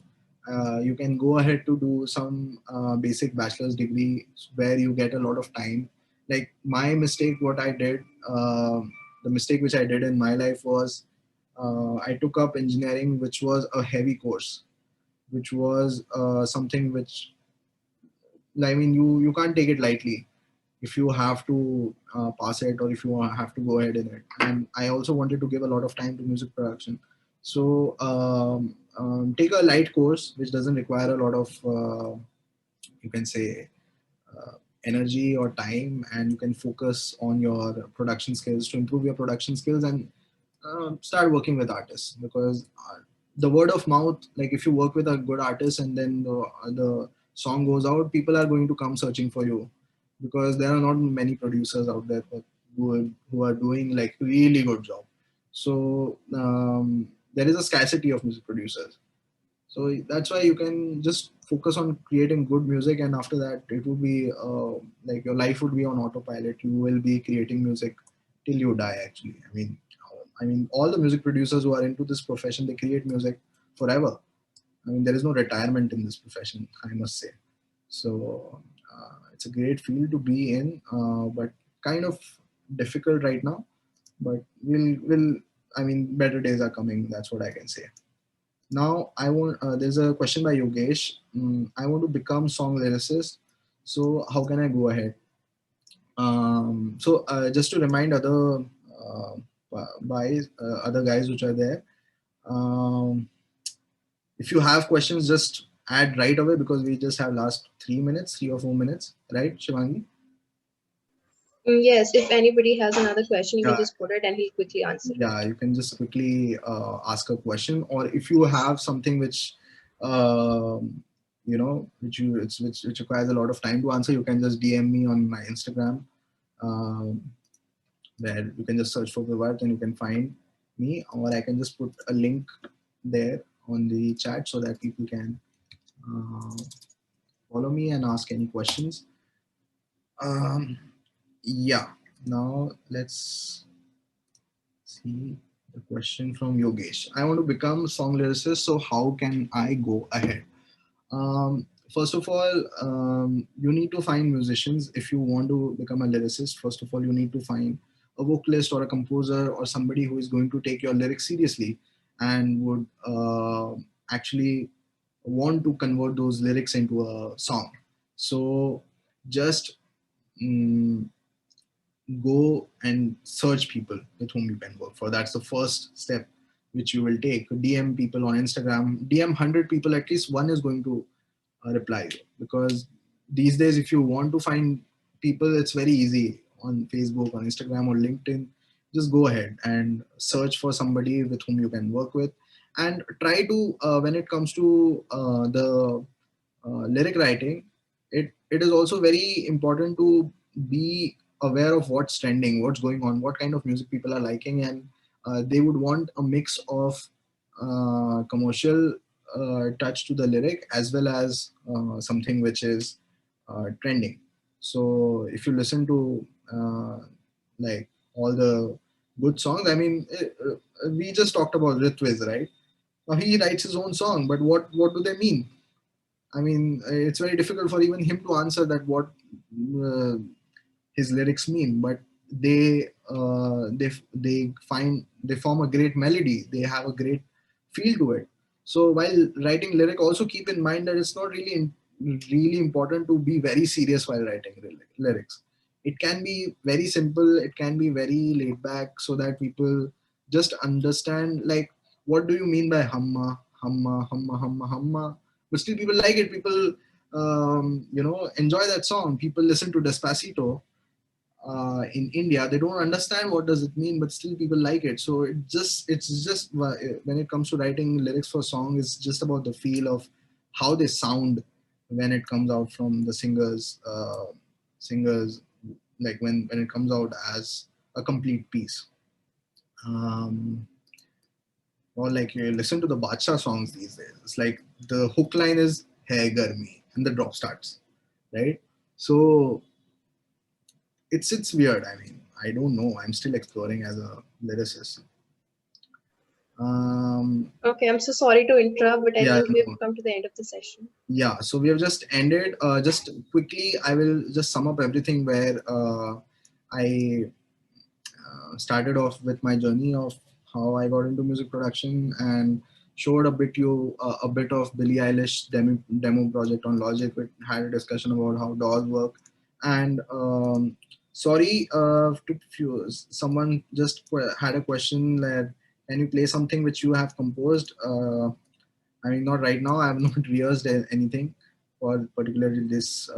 you can go ahead to do some basic bachelor's degree where you get a lot of time. Like my mistake, what I did, the mistake which I did in my life was, I took up engineering, which was a heavy course, which was something which, I mean, you can't take it lightly if you have to pass it, or if you have to go ahead in it. And I also wanted to give a lot of time to music production. So take a light course which doesn't require a lot of, you can say, uh, energy or time, and you can focus on your production skills to improve your production skills, and start working with artists. Because the word of mouth, like if you work with a good artist and then the song goes out, people are going to come searching for you, because there are not many producers out there who are doing like really good job. So there is a scarcity of music producers. So that's why you can just focus on creating good music, and after that, it would be like your life would be on autopilot. You will be creating music till you die. Actually, I mean, all the music producers who are into this profession, they create music forever. I mean, there is no retirement in this profession, I must say. So it's a great field to be in, but kind of difficult right now. But will I mean, better days are coming. That's what I can say. Now I want. There's a question by Yogesh. I want to become song lyricist. So how can I go ahead? Just to remind other guys which are there, um, if you have questions, just add right away, because we just have last 3 minutes, 3 or 4 minutes, right, Shivangi? Yes, if anybody has another question, you can Yeah, just put it and he'll quickly answer it. yeah, you can just quickly ask a question, or if you have something which which requires a lot of time to answer, you can just DM me on my Instagram, um, where you can just search for Vivart and you can find me, or I can just put a link there on the chat so that people can uh, follow me and ask any questions. um, yeah, now let's see the question from Yogesh. I want to become song lyricist, so how can I go ahead? First of all, you need to find musicians if you want to become a lyricist. First of all, you need to find a vocalist or a composer or somebody who is going to take your lyrics seriously and would actually want to convert those lyrics into a song. So just mm, go and search people with whom you can work for. That's the first step which you will take. DM people on Instagram, DM 100 people, at least one is going to reply you. Because these days, if you want to find people, it's very easy on Facebook, on Instagram, or LinkedIn. Just go ahead and search for somebody with whom you can work with, and try to, when it comes to the lyric writing, it is also very important to be aware of what's trending, what's going on, what kind of music people are liking, and they would want a mix of commercial touch to the lyric as well as something which is trending. So if you listen to like all the good songs, I mean, we just talked about Ritviz, right? Now he writes his own song, but what do they mean? I mean, it's very difficult for even him to answer that what uh, his lyrics mean. But they form a great melody. They have a great feel to it. So while writing lyric, also keep in mind that it's not really important to be very serious while writing lyrics. It can be very simple. It can be very laid back, so that people just understand, like, what do you mean by humma, humma, humma, humma, humma. But still people like it. People enjoy that song. People listen to Despacito in India. They don't understand what does it mean, but still people like it. So it's just when it comes to writing lyrics for song, it's just about the feel of how they sound when it comes out from the singers, like when it comes out as a complete piece. Um, or like you listen to the Bacha songs these days. It's like the hook line is "Hai Garmi" and the drop starts, right? So it's weird. I mean, I don't know. I'm still exploring as a lyricist. Um, Okay, I'm so sorry to interrupt, but I yeah, think we've no, come to the end of the session. yeah. So we have just ended. Just quickly, I will just sum up everything where I started off with my journey of how I got into music production, and showed a bit of Billie Eilish demo project on Logic. We had a discussion about how DAWs work, and sorry, to someone just had a question that, can you play something which you have composed? I mean, not right now. I have not rehearsed anything for particularly this,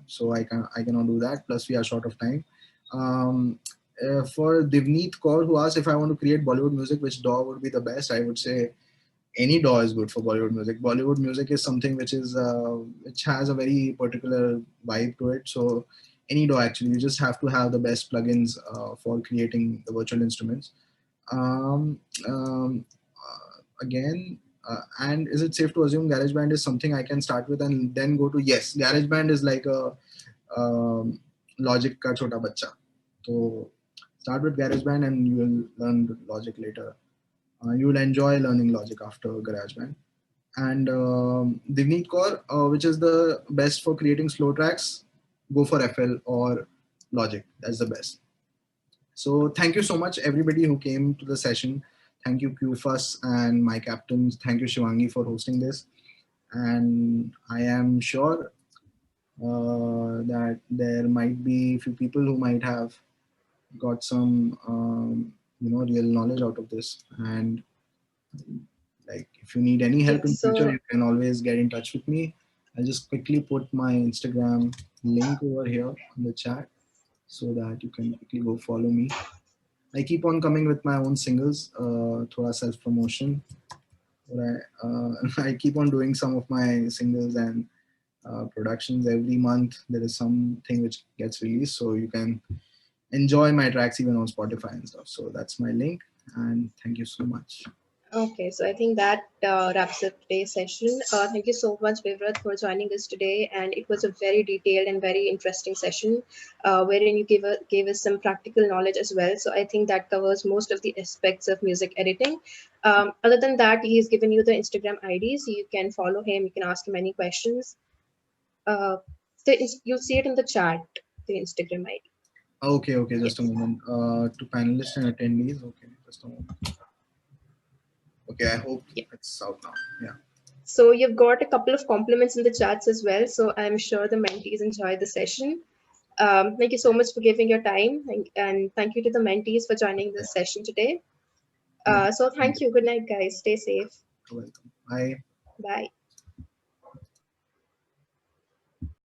so I cannot do that. Plus, we are short of time. Um, for Divneet Kaur, who asked if I want to create Bollywood music, which DAW would be the best, I would say any DAW is good for Bollywood music. Bollywood music is something which has a very particular vibe to it. So any DAW, actually, you just have to have the best plugins for creating the virtual instruments. Um, um, Again, and is it safe to assume GarageBand is something I can start with and then go to? Yes, GarageBand is like a Logic ka chota bacha. So start with GarageBand and you will learn Logic later. You will enjoy learning Logic after GarageBand. And Divneet Kaur, which is the best for creating slow tracks, go for FL or Logic. That's the best. So thank you so much, everybody who came to the session. Thank you, Qfuss and MyCaptain. Thank you, Shivangi, for hosting this. And I am sure that there might be a few people who might have got some, real knowledge out of this. And like, if you need any help Yes, in future, so you can always get in touch with me. I'll just quickly put my Instagram link over here in the chat. so that you can quickly go follow me. I keep on coming with my own singles through our self promotion. I keep on doing some of my singles and productions every month. There is something which gets released, so you can enjoy my tracks even on Spotify and stuff. So that's my link, and thank you so much. Okay, so I think that wraps up today's session. Thank you so much, Vivrat, for joining us today. And it was a very detailed and very interesting session, wherein you gave us some practical knowledge as well. So I think that covers most of the aspects of music editing. Other than that, he's given you the Instagram ID, so you can follow him. You can ask him any questions. Uh, you'll see it in the chat, the Instagram ID. Okay, okay, just a Yes. moment. To panelists and attendees, okay, just a moment. Okay, I hope Yeah. it's out now. Yeah. So you've got a couple of compliments in the chats as well. So I'm sure the mentees enjoyed the session. Thank you so much for giving your time, and thank you to the mentees for joining this session today. Okay. So thank you. Good night, guys. Stay safe. You're welcome. Bye. Bye.